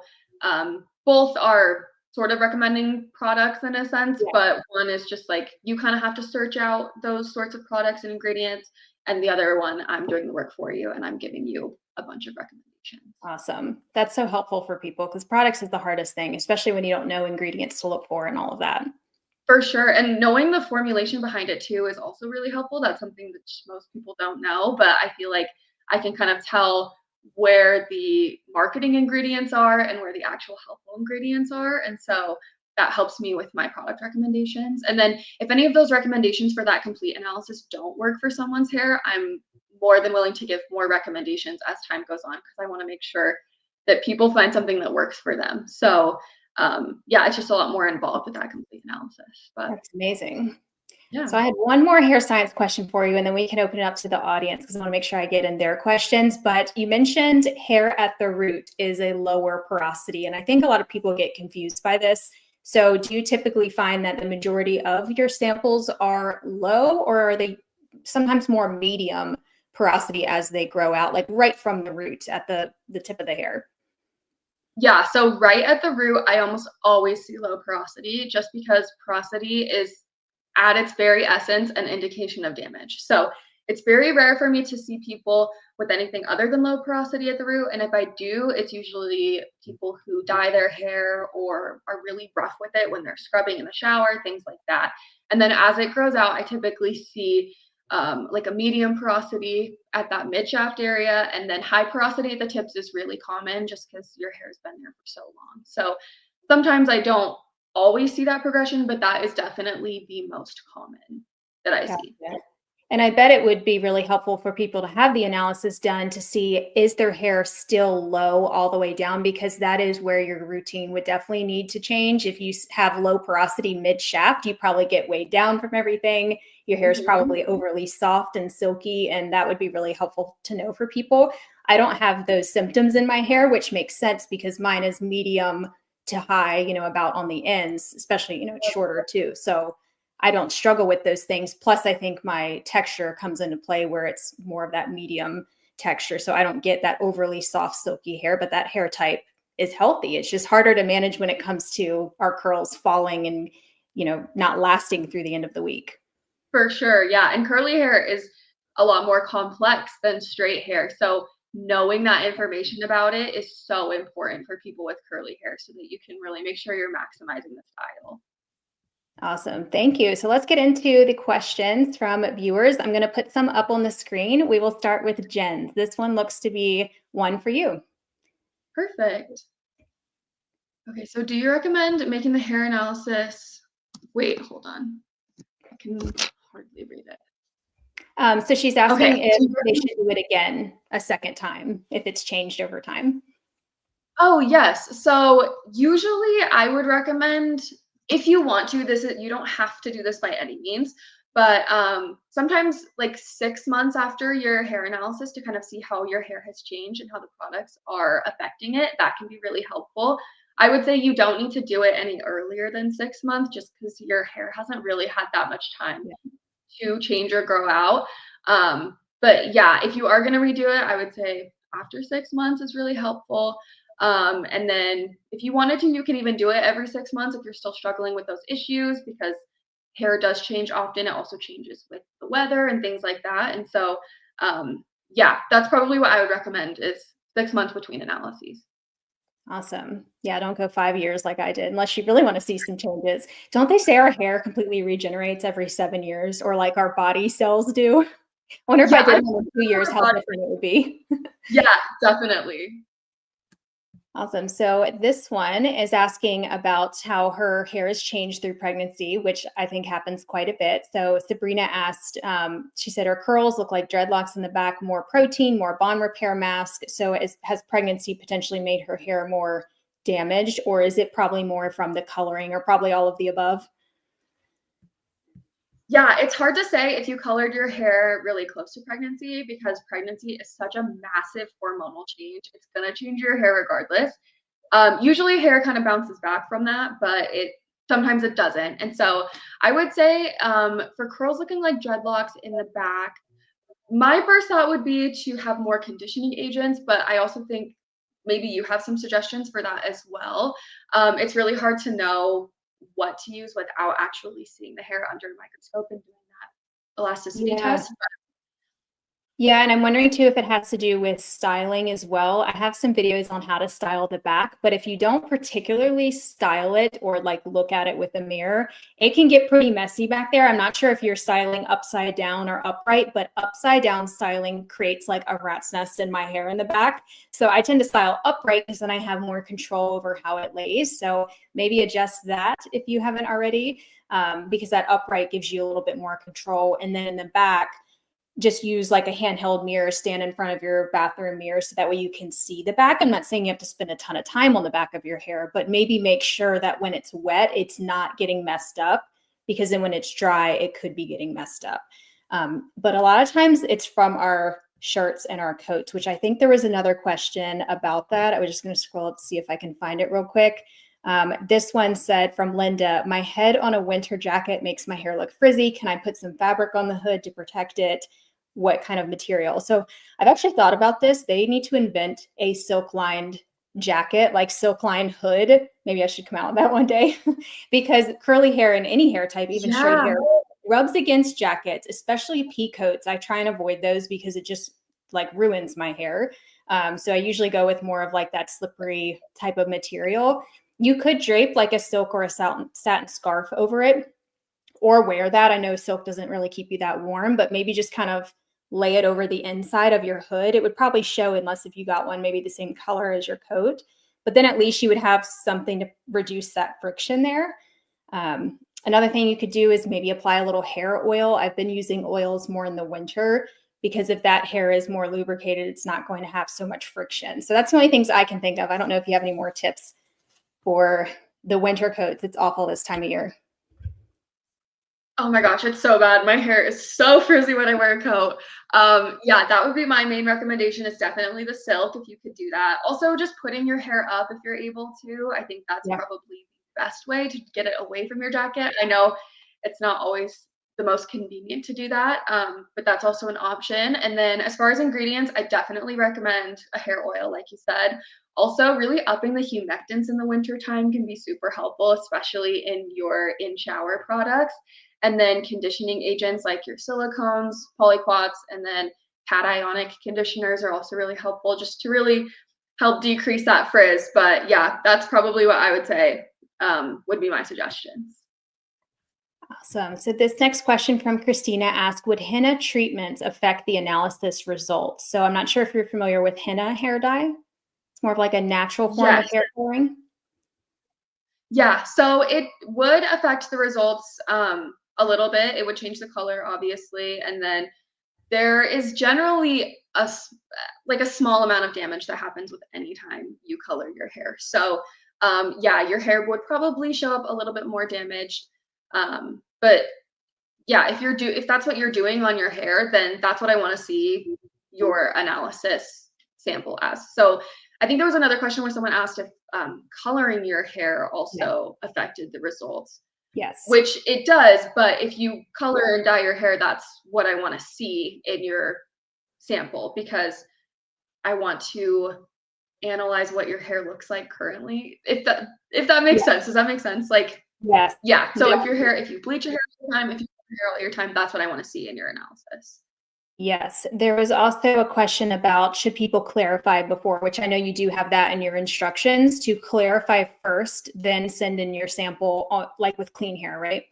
both are sort of recommending products in a sense, but one is just like you kind of have to search out those sorts of products and ingredients. And the other one, I'm doing the work for you and I'm giving you a bunch of recommendations. Awesome. That's so helpful for people because products is the hardest thing, especially when you don't know ingredients to look for and all of that. For sure. And knowing the formulation behind it too is also really helpful. That's something that most people don't know, but I feel like I can kind of tell where the marketing ingredients are and where the actual helpful ingredients are. And so that helps me with my product recommendations. And then if any of those recommendations for that complete analysis don't work for someone's hair, I'm more than willing to give more recommendations as time goes on because I want to make sure that people find something that works for them. So yeah, it's just a lot more involved with that complete analysis. But That's amazing. yeah. So I had one more hair science question for you, and then we can open it up to the audience because I want to make sure I get in their questions. But you mentioned hair at the root is a lower porosity, and I think a lot of people get confused by this. So do you typically find that the majority of your samples are low, or are they sometimes more medium porosity as they grow out, like right from the root at the tip of the hair? Yeah, so right at the root, I almost always see low porosity just because porosity is at its very essence an indication of damage. So it's very rare for me to see people with anything other than low porosity at the root. And if I do, it's usually people who dye their hair or are really rough with it when they're scrubbing in the shower, things like that. And then as it grows out, I typically see like a medium porosity at that mid shaft area, and then high porosity at the tips is really common just because your hair's been there for so long. So sometimes I don't always see that progression, but that is definitely the most common that I see. Gotcha. And I bet it would be really helpful for people to have the analysis done to see, is their hair still low all the way down? Because that is where your routine would definitely need to change. If you have low porosity mid shaft, you probably get weighed down from everything. Your hair is probably overly soft and silky, and that would be really helpful to know for people. I don't have those symptoms in my hair, which makes sense because mine is medium to high, about on the ends, especially, it's shorter too. So I don't struggle with those things. Plus, I think my texture comes into play where it's more of that medium texture. So I don't get that overly soft, silky hair, but that hair type is healthy. It's just harder to manage when it comes to our curls falling and, not lasting through the end of the week. For sure. Yeah. And curly hair is a lot more complex than straight hair. So knowing that information about it is so important for people with curly hair so that you can really make sure you're maximizing the style. Awesome. Thank you. So let's get into the questions from viewers. I'm going to put some up on the screen. We will start with Jen's. This one looks to be one for you. Perfect. Okay, so do you recommend making the hair analysis? Wait, hold on. I can hardly read it. So she's asking if they should do it again a second time, if it's changed over time. Oh, yes. So usually I would recommend, if you want to, you don't have to do this by any means, but sometimes like 6 months after your hair analysis to kind of see how your hair has changed and how the products are affecting it, that can be really helpful. I would say you don't need to do it any earlier than 6 months just because your hair hasn't really had that much time to change or grow out. But yeah, if you are going to redo it, I would say after 6 months is really helpful. And then if you wanted to, you can even do it every 6 months if you're still struggling with those issues because hair does change often. It also changes with the weather and things like that. And so, yeah, that's probably what I would recommend is 6 months between analyses. Awesome. Yeah, don't go 5 years like I did unless you really want to see some changes. Don't they say our hair completely regenerates every 7 years or like our body cells do? wonder if I Yeah, did I one in 2 years, how different it would be. yeah, definitely. Awesome. So this one is asking about how her hair has changed through pregnancy, which I think happens quite a bit. So Sabrina asked, she said her curls look like dreadlocks in the back, more protein, more bond repair mask. So has pregnancy potentially made her hair more damaged, or is it probably more from the coloring, or probably all of the above? Yeah, it's hard to say if you colored your hair really close to pregnancy because pregnancy is such a massive hormonal change. It's going to change your hair regardless. Usually hair kind of bounces back from that, but sometimes it doesn't. And so I would say for curls looking like dreadlocks in the back, my first thought would be to have more conditioning agents, but I also think maybe you have some suggestions for that as well. It's really hard to know what to use without actually seeing the hair under a microscope and doing that elasticity Yeah. test. Yeah, and I'm wondering too if it has to do with styling as well. I have some videos on how to style the back, but if you don't particularly style it or like look at it with a mirror, it can get pretty messy back there. I'm not sure if you're styling upside down or upright, but upside down styling creates like a rat's nest in my hair in the back. So I tend to style upright because then I have more control over how it lays. So maybe adjust that if you haven't already, because that upright gives you a little bit more control. And then in the back, just use like a handheld mirror, stand in front of your bathroom mirror so that way you can see the back. I'm not saying you have to spend a ton of time on the back of your hair, but maybe make sure that when it's wet, it's not getting messed up, because then when it's dry, it could be getting messed up. But a lot of times it's from our shirts and our coats, which I think there was another question about that. I was just going to scroll up to see if I can find it real quick. This one said from Linda, my head on a winter jacket makes my hair look frizzy. Can I put some fabric on the hood to protect it? What kind of material? So I've actually thought about this. They need to invent a silk lined jacket, like silk lined hood. Maybe I should come out with that one day because curly hair and any hair type, even straight Yeah. hair, rubs against jackets, especially pea coats. I try and avoid those because it just like ruins my hair. So I usually go with more of like that slippery type of material. You could drape like a silk or a satin scarf over it or wear that. I know silk doesn't really keep you that warm, but maybe just kind of lay it over the inside of your hood. It would probably show, unless if you got one maybe the same color as your coat, but then at least you would have something to reduce that friction there. Another thing you could do is maybe apply a little hair oil. I've been using oils more in the winter because if that hair is more lubricated, it's not going to have so much friction. So that's the only things I can think of. I don't know if you have any more tips for the winter coats. It's awful this time of year. Oh my gosh, it's so bad. My hair is so frizzy when I wear a coat. Yeah, that would be my main recommendation is definitely the silk if you could do that. Also, just putting your hair up if you're able to. I think that's probably the best way to get it away from your jacket. I know it's not always the most convenient to do that, but that's also an option. And then as far as ingredients, I definitely recommend a hair oil, like you said. Also, really upping the humectants in the winter time can be super helpful, especially in your in-shower products. And then conditioning agents like your silicones, polyquats, and then cationic conditioners are also really helpful just to really help decrease that frizz. But yeah, that's probably what I would say would be my suggestions. Awesome. So this next question from Christina asked, would henna treatments affect the analysis results? So I'm not sure if you're familiar with henna hair dye. It's more of like a natural form of Yes. hair coloring. Yeah, so it would affect the results a little bit. It would change the color, obviously, and then there is generally like a small amount of damage that happens with any time you color your hair. So yeah, your hair would probably show up a little bit more damaged. But yeah, if that's what you're doing on your hair, then that's what I want to see your analysis sample as. So I think there was another question where someone asked if coloring your hair also affected the results, Yes. which it does. But if you color and dye your hair, that's what I want to see in your sample because I want to analyze what your hair looks like currently. If that makes sense. Does that make sense? Like, Yes. yeah. So if you bleach your hair all the time, if you color your hair all your time, that's what I want to see in your analysis. Yes. There was also a question about should people clarify before, which I know you do have that in your instructions to clarify first, then send in your sample like with clean hair, right?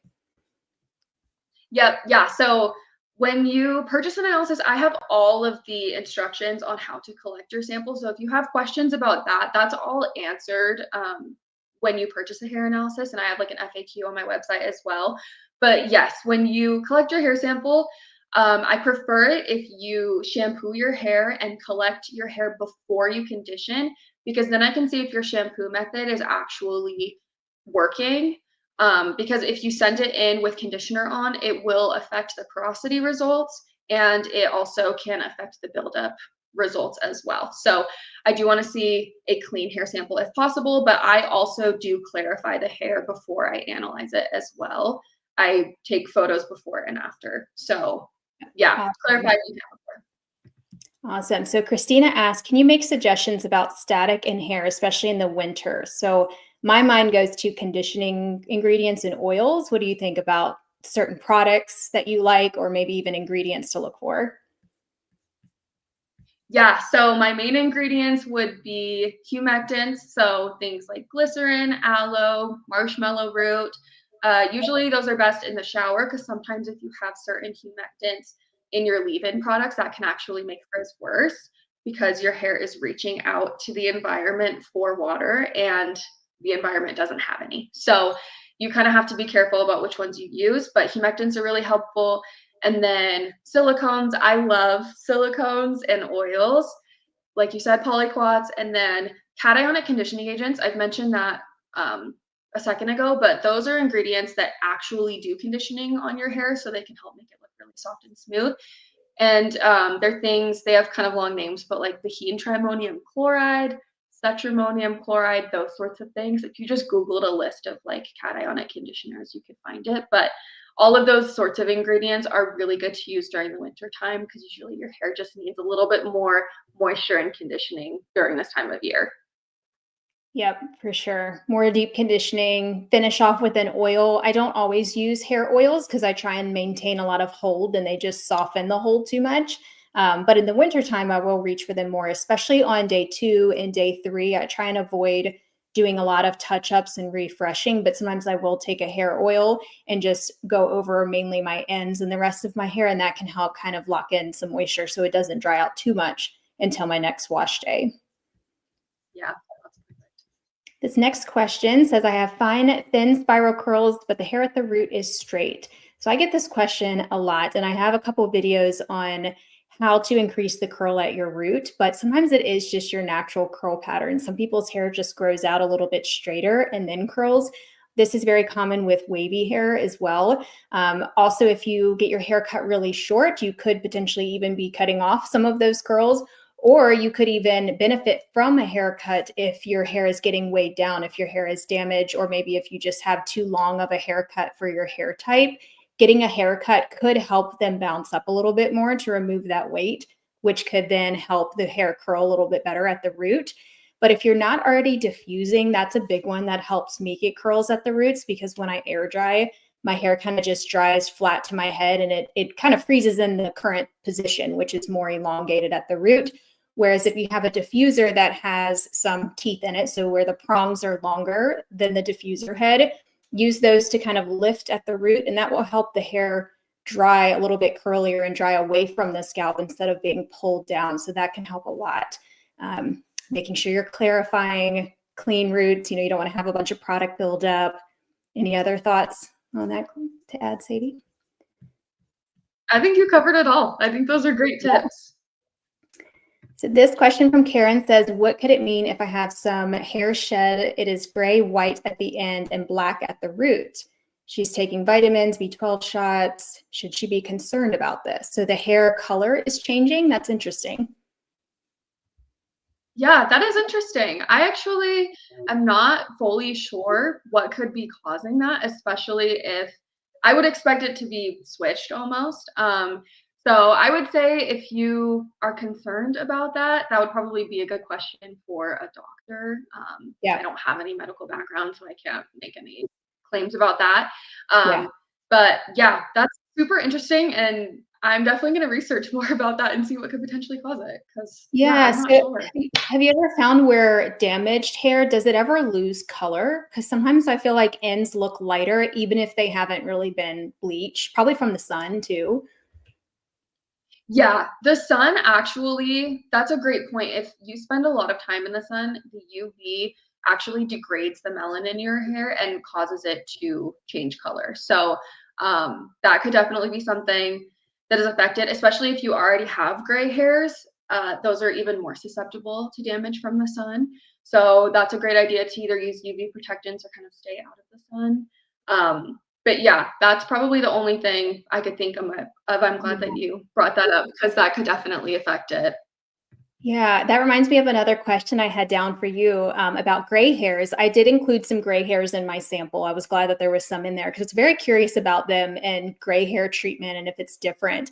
Yep. Yeah. So When you purchase an analysis, I have all of the instructions on how to collect your sample. So if you have questions about that, that's all answered when you purchase a hair analysis. And I have like an FAQ on my website as well. But yes, when you collect your hair sample, I prefer it if you shampoo your hair and collect your hair before you condition, because then I can see if your shampoo method is actually working. Because if you send it in with conditioner on, it will affect the porosity results, and it also can affect the buildup results as well. So I do want to see a clean hair sample if possible, but I also do clarify the hair before I analyze it as well. I take photos before and after. So yeah, clarify detail. Awesome. So Christina asked, can you make suggestions about static in hair, especially in the winter? So my mind goes to conditioning ingredients and oils. What do you think about certain products that you like, or maybe even ingredients to look for? Yeah, so my main ingredients would be humectants, so things like glycerin, aloe, marshmallow root. Usually those are best in the shower, because sometimes if you have certain humectants in your leave-in products, that can actually make frizz worse, because your hair is reaching out to the environment for water and the environment doesn't have any. So you kind of have to be careful about which ones you use, but humectants are really helpful. And then silicones, I love silicones and oils. Like you said, polyquats, and then cationic conditioning agents. I've mentioned that a second ago, but those are ingredients that actually do conditioning on your hair, so they can help make it look really soft and smooth. And they're things, they have kind of long names, but like trimonium chloride, cetrimonium chloride, those sorts of things. If you just Googled a list of like cationic conditioners, you could find it. But all of those sorts of ingredients are really good to use during the winter time, because usually your hair just needs a little bit more moisture and conditioning during this time of year. Yep, for sure. More deep conditioning, finish off with an oil. I don't always use hair oils because I try and maintain a lot of hold and they just soften the hold too much. But in the wintertime, I will reach for them more, especially on day 2 and day 3. I try and avoid doing a lot of touch-ups and refreshing, but sometimes I will take a hair oil and just go over mainly my ends and the rest of my hair, and that can help kind of lock in some moisture so it doesn't dry out too much until my next wash day. Yeah. This next question says, I have fine, thin spiral curls, but the hair at the root is straight. So I get this question a lot, and I have a couple of videos on how to increase the curl at your root, but sometimes it is just your natural curl pattern. Some people's hair just grows out a little bit straighter and then curls. This is very common with wavy hair as well. Also, if you get your hair cut really short, you could potentially even be cutting off some of those curls. Or you could even benefit from a haircut if your hair is getting weighed down, if your hair is damaged, or maybe if you just have too long of a haircut for your hair type. Getting a haircut could help them bounce up a little bit more to remove that weight, which could then help the hair curl a little bit better at the root. But if you're not already diffusing, that's a big one that helps me get curls at the roots, because when I air dry, my hair kind of just dries flat to my head and it kind of freezes in the current position, which is more elongated at the root. Whereas if you have a diffuser that has some teeth in it, so where the prongs are longer than the diffuser head, use those to kind of lift at the root, and that will help the hair dry a little bit curlier and dry away from the scalp instead of being pulled down. So that can help a lot. Making sure you're clarifying clean roots. You don't want to have a bunch of product buildup. Any other thoughts on that to add, Sadie? I think you covered it all. I think those are great tips. So this question from Karen says, what could it mean if I have some hair shed? It is gray, white at the end, and black at the root. She's taking vitamins, B12 shots. Should she be concerned about this? So the hair color is changing. That's interesting. Yeah, that is interesting. I actually am not fully sure what could be causing that, especially if I would expect it to be switched almost. So I would say if you are concerned about that, that would probably be a good question for a doctor. I don't have any medical background, so I can't make any claims about that. But yeah, that's super interesting, and I'm definitely going to research more about that and see what could potentially cause it. Because I'm not sure. Have you ever found where damaged hair, does it ever lose color? Because sometimes I feel like ends look lighter, even if they haven't really been bleached, probably from the sun too. Yeah, the sun actually, that's a great point. If you spend a lot of time in the sun, the UV actually degrades the melanin in your hair and causes it to change color. So that could definitely be something that is affected, especially if you already have gray hairs. Those are even more susceptible to damage from the sun. So that's a great idea to either use UV protectants or kind of stay out of the sun. But yeah, that's probably the only thing I could think of. I'm glad that you brought that up because that could definitely affect it. Yeah, that reminds me of another question I had down for you about gray hairs. I did include some gray hairs in my sample. I was glad that there was some in there because I was very curious about them and gray hair treatment and if it's different.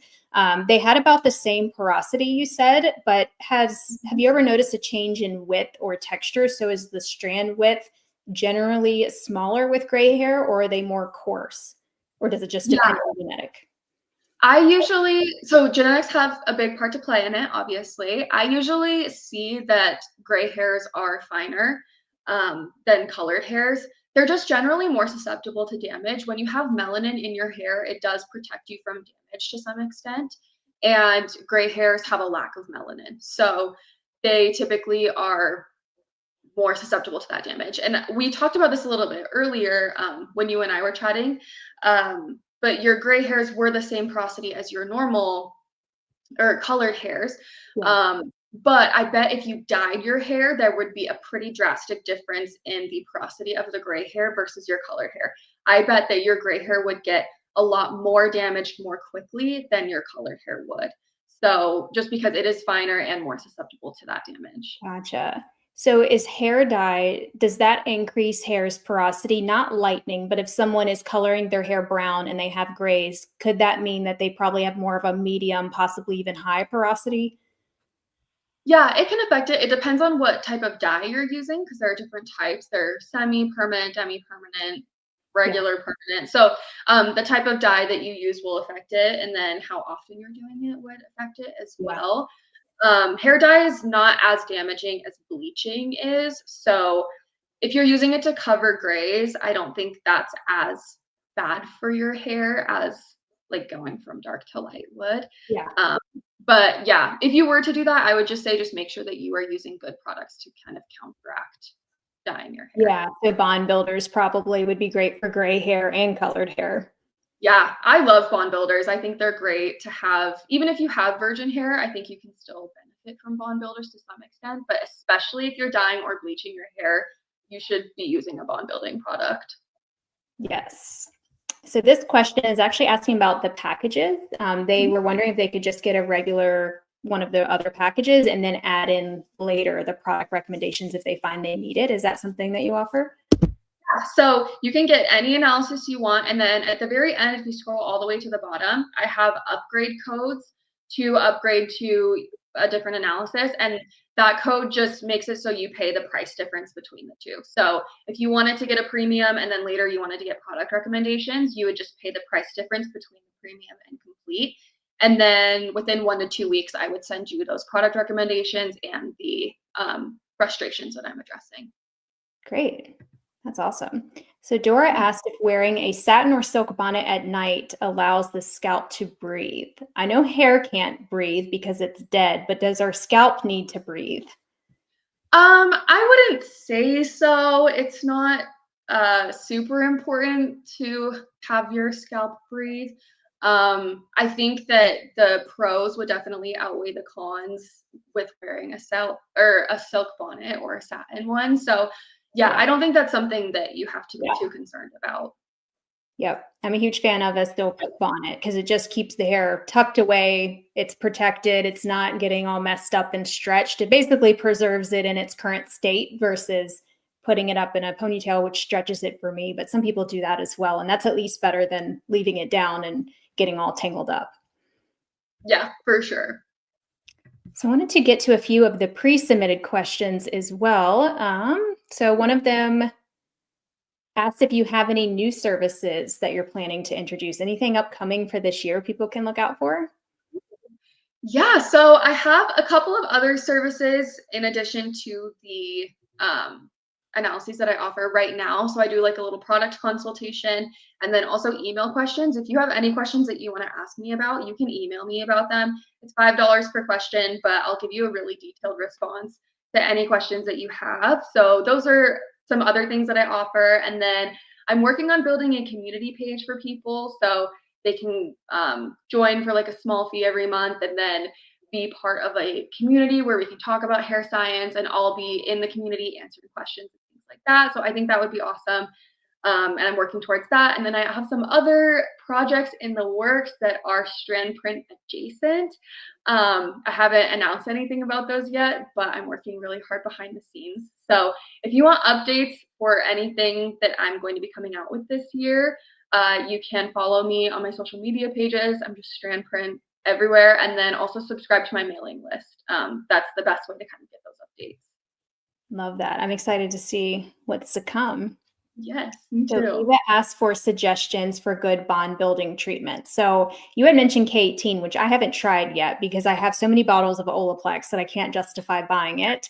They had about the same porosity you said, but have you ever noticed a change in width or texture? So is the strand width generally smaller with gray hair, or are they more coarse? Or does it just Yeah, depend on genetic? so genetics have a big part to play in it, obviously. I usually see that gray hairs are finer than colored hairs. They're just generally more susceptible to damage. When you have melanin in your hair, it does protect you from damage to some extent. And gray hairs have a lack of melanin. So they typically are more susceptible to that damage. And we talked about this a little bit earlier when you and I were chatting. But your gray hairs were the same porosity as your normal or colored hairs. Yeah. But I bet if you dyed your hair, there would be a pretty drastic difference in the porosity of the gray hair versus your colored hair. I bet that your gray hair would get a lot more damaged more quickly than your colored hair would. So just because it is finer and more susceptible to that damage. Gotcha. So is hair dye, does that increase hair's porosity? Not lightening, but if someone is coloring their hair brown and they have grays, could that mean that they probably have more of a medium, possibly even high porosity? Yeah, it can affect it. It depends on what type of dye you're using because there are different types. They're semi-permanent, demi-permanent, Yeah. regular permanent. So the type of dye that you use will affect it, and then how often you're doing it would affect it as Yeah. well. Hair dye is not as damaging as bleaching is. So if you're using it to cover grays, I don't think that's as bad for your hair as like going from dark to light would. Yeah. Um, but yeah, if you were to do that, I would just say just make sure that you are using good products to kind of counteract dye in your hair. Yeah. So bond builders probably would be great for gray hair and colored hair. Yeah, I love bond builders. I think they're great to have. Even if you have virgin hair, I think you can still benefit from bond builders to some extent, but especially if you're dyeing or bleaching your hair, you should be using a bond building product. Yes. So this question is actually asking about the packages. They were wondering if they could just get a regular one of the other packages and then add in later the product recommendations if they find they need it. Is that something that you offer? So you can get any analysis you want. And then at the very end, if you scroll all the way to the bottom, I have upgrade codes to upgrade to a different analysis. And that code just makes it so you pay the price difference between the two. So if you wanted to get a premium and then later you wanted to get product recommendations, you would just pay the price difference between the premium and complete. And then within 1 to 2 weeks, I would send you those product recommendations and the frustrations that I'm addressing. Great. That's awesome. So Dora asked if wearing a satin or silk bonnet at night allows the scalp to breathe. I know hair can't breathe because it's dead, but does our scalp need to breathe? I wouldn't say so. It's not super important to have your scalp breathe. I think that the pros would definitely outweigh the cons with wearing a silk bonnet or a satin one. So yeah, Yeah. I don't think that's something that you have to be Yeah. too concerned about. Yep. I'm a huge fan of a silk bonnet because it just keeps the hair tucked away. It's protected. It's not getting all messed up and stretched. It basically preserves it in its current state versus putting it up in a ponytail, which stretches it for me. But some people do that as well. And that's at least better than leaving it down and getting all tangled up. Yeah, for sure. So I wanted to get to a few of the pre-submitted questions as well. So one of them asked if you have any new services that you're planning to introduce. Anything upcoming for this year people can look out for? Yeah, so I have a couple of other services in addition to the analyses that I offer right now. So I do like a little product consultation and then also email questions. If you have any questions that you want to ask me about, you can email me about them. It's $5 per question, but I'll give you a really detailed response to any questions that you have. So those are some other things that I offer. And then I'm working on building a community page for people so they can join for like a small fee every month and then be part of a community where we can talk about hair science, and I'll be in the community answering questions and things like that. So I think that would be awesome. And I'm working towards that. And then I have some other projects in the works that are Strandprint adjacent. I haven't announced anything about those yet, but I'm working really hard behind the scenes. So if you want updates for anything that I'm going to be coming out with this year, you can follow me on my social media pages. I'm just Strandprint everywhere. And then also subscribe to my mailing list. That's the best way to kind of get those updates. Love that. I'm excited to see what's to come. Yes, me So too. Eva asked for suggestions for good bond building treatment. So you had mentioned K18, which I haven't tried yet because I have so many bottles of Olaplex that I can't justify buying it.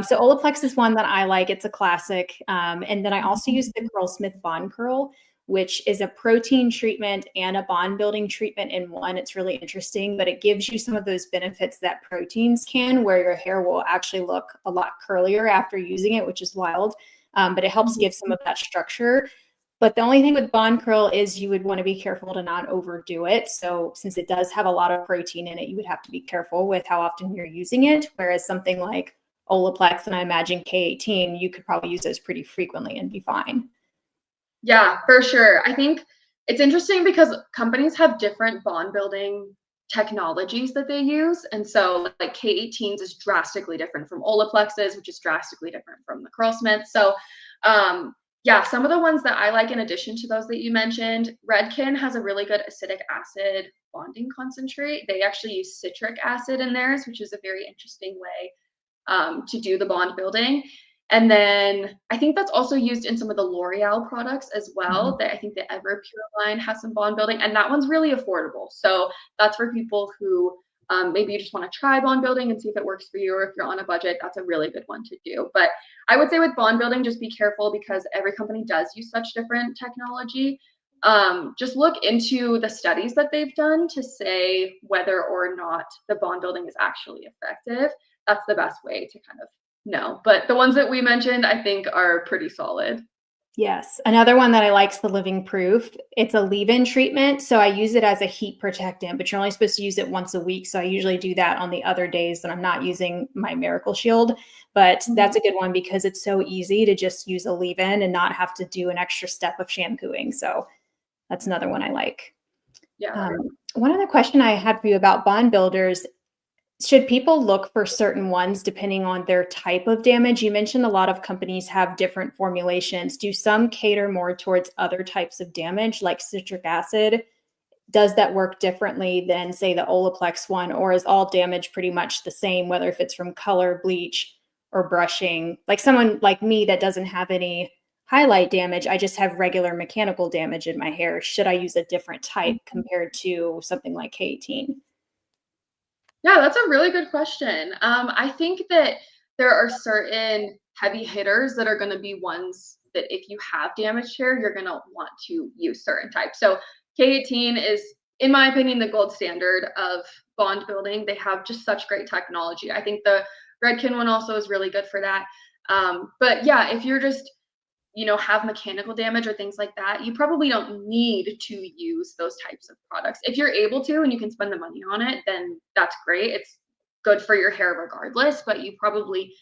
So Olaplex is one that I like. It's a classic. And then I also use the Curlsmith Bond Curl, which is a protein treatment and a bond building treatment in one. It's really interesting, but it gives you some of those benefits that proteins can, where your hair will actually look a lot curlier after using it, which is wild. But it helps give some of that structure. But the only thing with bond curl is you would want to be careful to not overdo it. So since it does have a lot of protein in it, you would have to be careful with how often you're using it. Whereas something like Olaplex and I imagine K18, you could probably use those pretty frequently and be fine. Yeah, for sure. I think it's interesting because companies have different bond building technologies that they use. And so like K18s is drastically different from Olaplexes, which is drastically different from the Curlsmith. So yeah, some of the ones that I like in addition to those that you mentioned, Redken has a really good acidic acid bonding concentrate. They actually use citric acid in theirs, which is a very interesting way to do the bond building. And then I think that's also used in some of the L'Oreal products as well. That I think the Everpure line has some bond building, and that one's really affordable. So that's for people who maybe you just want to try bond building and see if it works for you, or if you're on a budget, that's a really good one to do. But I would say with bond building, just be careful because every company does use such different technology. Just look into the studies that they've done to say whether or not the bond building is actually effective. That's the best way to kind of know. But the ones that we mentioned, I think are pretty solid. Yes. Another one that I like is the Living Proof. It's a leave-in treatment. So I use it as a heat protectant, but you're only supposed to use it once a week. So I usually do that on the other days that I'm not using my Miracle Shield. But that's a good one because it's so easy to just use a leave-in and not have to do an extra step of shampooing. So that's another one I like. Yeah. One other question I had for you about bond builders. Should people look for certain ones depending on their type of damage? You mentioned a lot of companies have different formulations. Do some cater more towards other types of damage like citric acid? Does that work differently than, say, the Olaplex one, or is all damage pretty much the same, whether if it's from color, bleach, or brushing? Like someone like me that doesn't have any highlight damage, I just have regular mechanical damage in my hair. Should I use a different type compared to something like K18? Yeah, that's a really good question. I think that there are certain heavy hitters that are going to be ones that if you have damaged hair, you're going to want to use certain types. So K18 is, in my opinion, the gold standard of bond building. They have just such great technology. I think the Redken one also is really good for that. But yeah, if you're just have mechanical damage or things like that, you probably don't need to use those types of products. If you're able to and you can spend the money on it, then that's great. It's good for your hair regardless, but you probably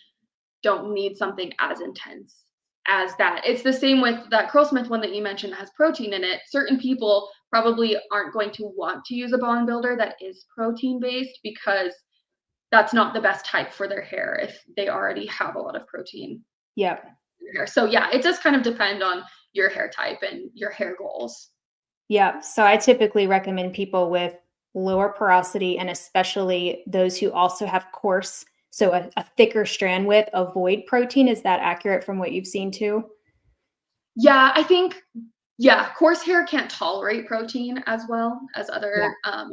don't need something as intense as that. It's the same with that Curlsmith one that you mentioned that has protein in it. Certain people probably aren't going to want to use a bond builder that is protein based because that's not the best type for their hair if they already have a lot of protein. Yep. So yeah, it does kind of depend on your hair type and your hair goals. Yeah. So I typically recommend people with lower porosity and especially those who also have coarse, so a thicker strand width, avoid protein. Is that accurate from what you've seen too? Yeah, I think, yeah, coarse hair can't tolerate protein as well as other Yeah.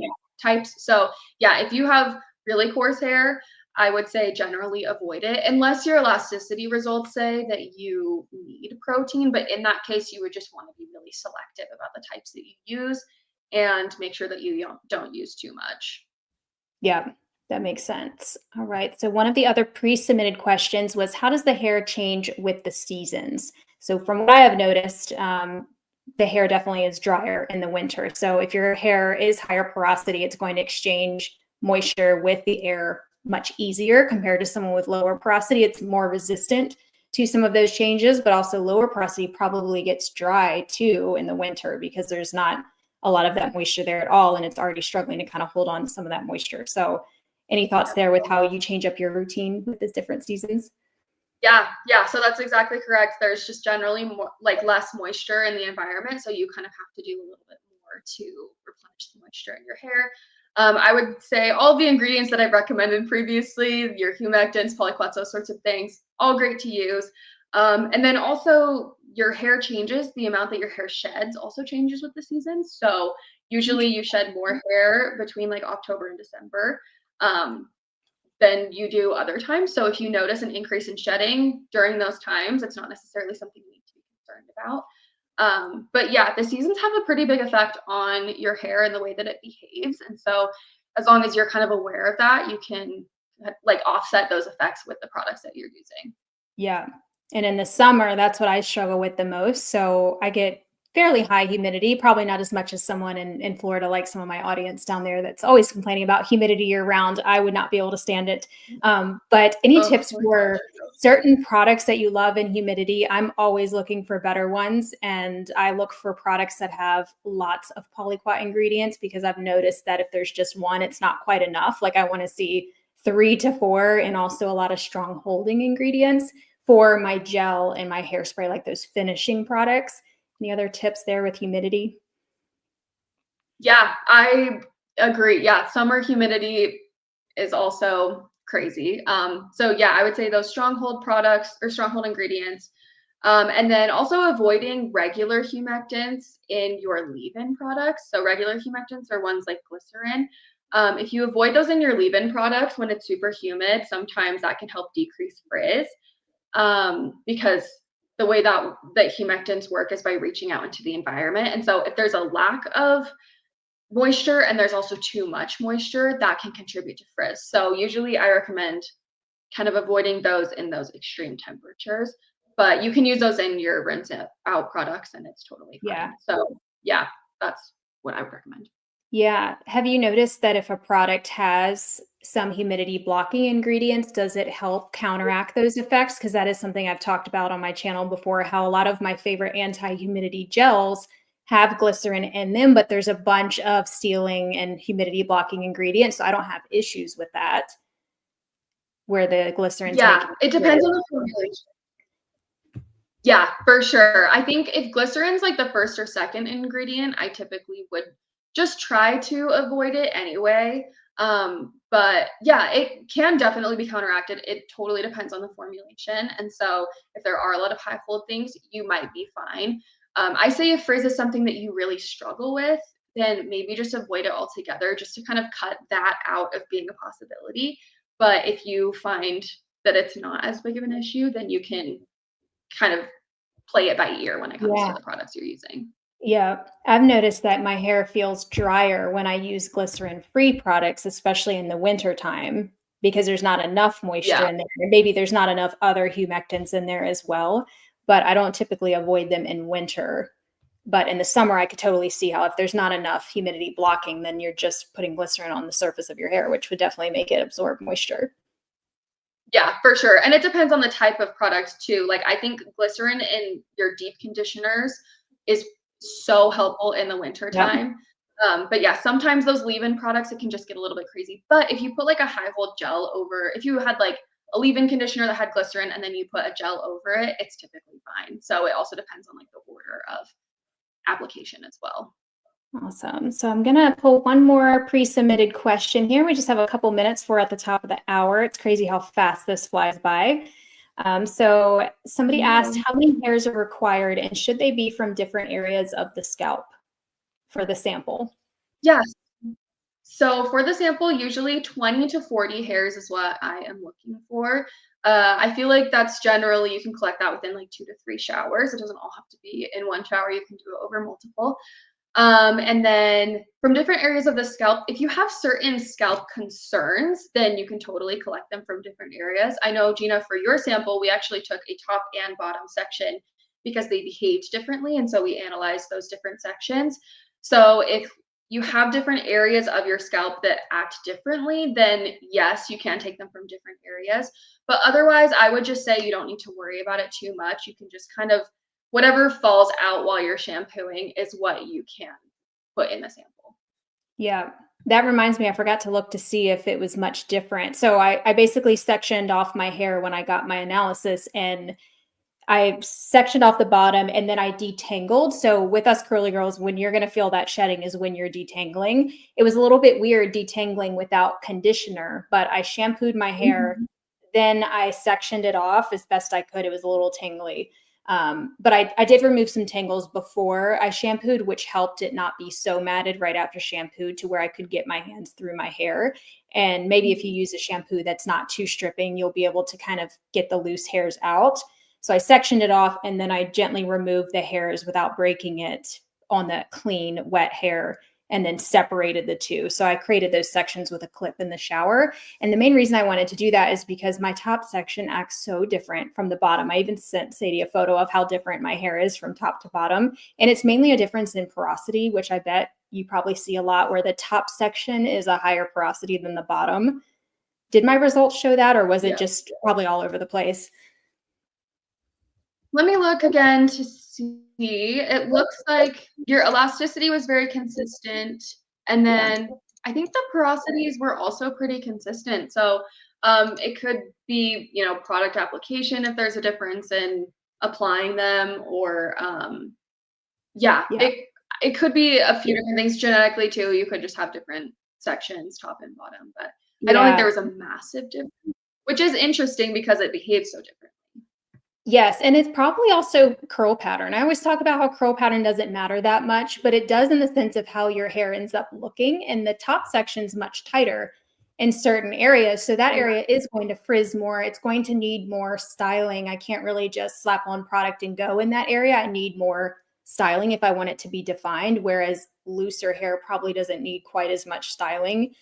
types. So yeah, if you have really coarse hair, I would say generally avoid it unless your elasticity results say that you need protein. But in that case, you would just want to be really selective about the types that you use and make sure that you don't use too much. Yeah, that makes sense. All right. So one of the other pre-submitted questions was, how does the hair change with the seasons? So from what I have noticed, the hair definitely is drier in the winter. So if your hair is higher porosity, it's going to exchange moisture with the air much easier compared to someone with lower porosity. It's more resistant to some of those changes, but also lower porosity probably gets dry too in the winter because there's not a lot of that moisture there at all, and it's already struggling to kind of hold on to some of that moisture. So any thoughts there with how you change up your routine with the different seasons? Yeah. So that's exactly correct. There's just generally more like less moisture in the environment, so you kind of have to do a little bit more to replenish the moisture in your hair. I would say all the ingredients that I've recommended previously, your humectants, polyquats, those sorts of things, all great to use. And then also your hair changes, the amount that your hair sheds also changes with the seasons. So usually you shed more hair between like October and December. Than you do other times. So if you notice an increase in shedding during those times, it's not necessarily something you need to be concerned about. But yeah, the seasons have a pretty big effect on your hair and the way that it behaves. And so as long as you're kind of aware of that, you can like offset those effects with the products that you're using. Yeah. And in the summer, that's what I struggle with the most. So I get fairly high humidity, probably not as much as someone in Florida, like some of my audience down there that's always complaining about humidity year round. I would not be able to stand it. But any Oh tips my for gosh. certain products that you love in humidity? I'm always looking for better ones. And I look for products that have lots of polyquat ingredients because I've noticed that if there's just one, it's not quite enough. Like I want to see 3 to 4 and also a lot of strong holding ingredients for my gel and my hairspray, like those finishing products. Any other tips there with humidity? Yeah, I agree. Yeah, summer humidity is also crazy. So yeah, I would say those stronghold products or stronghold ingredients. And then also avoiding regular humectants in your leave-in products. So regular humectants are ones like glycerin. If you avoid those in your leave-in products when it's super humid, sometimes that can help decrease frizz because the way that humectants work is by reaching out into the environment. And so if there's a lack of moisture and there's also too much moisture, that can contribute to frizz. So usually I recommend kind of avoiding those in those extreme temperatures, but you can use those in your rinse it out products and it's totally Yeah. fine. So yeah, that's what I would recommend. Yeah. Have you noticed that if a product has some humidity blocking ingredients, does it help counteract those effects? Because that is something I've talked about on my channel before, how a lot of my favorite anti-humidity gels have glycerin in them, but there's a bunch of sealing and humidity blocking ingredients. So I don't have issues with that where the glycerin's Yeah, making it it. depends on the formulation. Yeah, for sure. I think if glycerin's like the first or second ingredient, I typically would just try to avoid it anyway. But yeah, it can definitely be counteracted. It totally depends on the formulation. And so if there are a lot of high fold things, you might be fine. I say if frizz is something that you really struggle with, then maybe just avoid it altogether, just to kind of cut that out of being a possibility. But if you find that it's not as big of an issue, then you can kind of play it by ear when it comes to Yeah. the products you're using. Yeah, I've noticed that my hair feels drier when I use glycerin-free products, especially in the winter time, because there's not enough moisture Yeah. in there. Maybe there's not enough other humectants in there as well, but I don't typically avoid them in winter. But in the summer, I could totally see how if there's not enough humidity blocking, then you're just putting glycerin on the surface of your hair, which would definitely make it absorb moisture. Yeah, for sure. And it depends on the type of product too. Like I think glycerin in your deep conditioners is so helpful in the winter Yep. time. But yeah, sometimes those leave-in products, it can just get a little bit crazy. But if you put like a high hold gel over, if you had like a leave-in conditioner that had glycerin and then you put a gel over it, it's typically fine. So it also depends on like the order of application as well. Awesome. So I'm going to pull one more pre-submitted question here. We just have a couple minutes. We're at the top of the hour. It's crazy how fast this flies by. So somebody asked, No. how many hairs are required and should they be from different areas of the scalp for the sample? Yes. So for the sample, usually 20 to 40 hairs is what I am looking for. I feel like that's generally, you can collect that within like 2 to 3 showers. It doesn't all have to be in one shower. You can do it over multiple. And then from different areas of the scalp, if you have certain scalp concerns, then you can totally collect them from different areas. I know, Gina, for your sample, we actually took a top and bottom section because they behaved differently. And so we analyzed those different sections. So if you have different areas of your scalp that act differently, then yes, you can take them from different areas. But otherwise, I would just say you don't need to worry about it too much. You can just kind of, whatever falls out while you're shampooing is what you can put in the sample. Yeah. That reminds me, I forgot to look to see if it was much different. So I basically sectioned off my hair when I got my analysis, and I sectioned off the bottom and then I detangled. So with us curly girls, when you're going to feel that shedding is when you're detangling. It was a little bit weird detangling without conditioner, but I shampooed my hair. Mhm. Then I sectioned it off as best I could. It was a little tingly. But I did remove some tangles before I shampooed, which helped it not be so matted right after shampoo to where I could get my hands through my hair. And maybe if you use a shampoo that's not too stripping, you'll be able to kind of get the loose hairs out. So I sectioned it off and then I gently removed the hairs without breaking it on the clean, wet hair, and then separated the two. So I created those sections with a clip in the shower. And the main reason I wanted to do that is because my top section acts so different from the bottom. I even sent Sadie a photo of how different my hair is from top to bottom. And it's mainly a difference in porosity, which I bet you probably see a lot, where the top section is a higher porosity than the bottom. Did my results show that, or was it Yeah. just probably all over the place? Let me look again to see. It looks like your elasticity was very consistent. And Yeah. then I think the porosities were also pretty consistent. So it could be, product application if there's a difference in applying them, or yeah, Yeah. it could be a few different things genetically too. You could just have different sections, top and bottom, but I don't think there Yeah. was a massive difference, which is interesting because it behaves so different. Yes, and it's probably also curl pattern. I always talk about how curl pattern doesn't matter that much, but it does in the sense of how your hair ends up looking. And the top section's much tighter in certain areas. So that Yeah. area is going to frizz more. It's going to need more styling. I can't really just slap on product and go in that area. I need more styling if I want it to be defined, whereas looser hair probably doesn't need quite as much styling.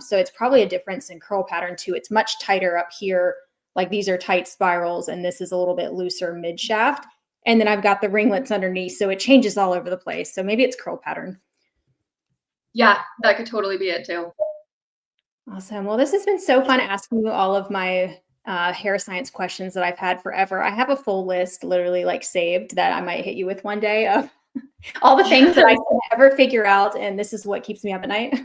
So it's probably a difference in curl pattern too. It's much tighter up here, like these are tight spirals and this is a little bit looser mid shaft. And then I've got the ringlets underneath. So it changes all over the place. So maybe it's curl pattern. Yeah, that could totally be it too. Awesome. Well, this has been so fun asking you all of my hair science questions that I've had forever. I have a full list literally like saved that I might hit you with one day of all the things that I can ever figure out. And this is what keeps me up at night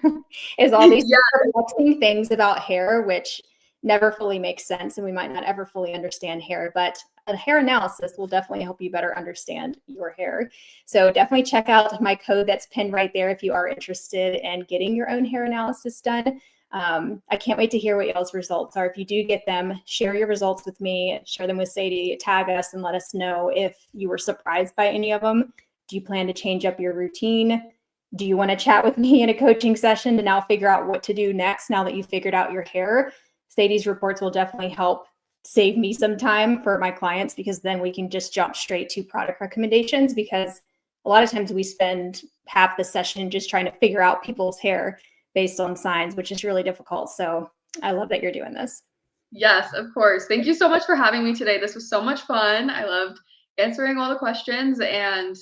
is all these Yeah, perplexing things about hair, which never fully makes sense. And we might not ever fully understand hair, but a hair analysis will definitely help you better understand your hair. So definitely check out my code that's pinned right there if you are interested in getting your own hair analysis done. I can't wait to hear what y'all's results are. If you do get them, share your results with me, share them with Sadie, tag us, and let us know if you were surprised by any of them. Do you plan to change up your routine? Do you want to chat with me in a coaching session to now figure out what to do next now that you've figured out your hair? Sadie's reports will definitely help save me some time for my clients, because then we can just jump straight to product recommendations, because a lot of times we spend half the session just trying to figure out people's hair based on signs, which is really difficult. So I love that you're doing this. yes, of course. Thank you so much for having me today. This was so much fun. I loved answering all the questions. And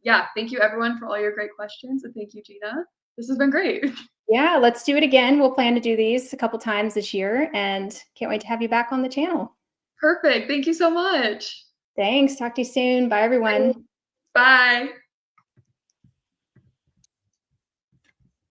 yeah, thank you everyone for all your great questions. And thank you, Gina. This has been great. Yeah, let's do it again. We'll plan to do these a couple times this year and can't wait to have you back on the channel. Perfect. Thank you so much. Thanks. Talk to you soon. Bye, everyone. Bye.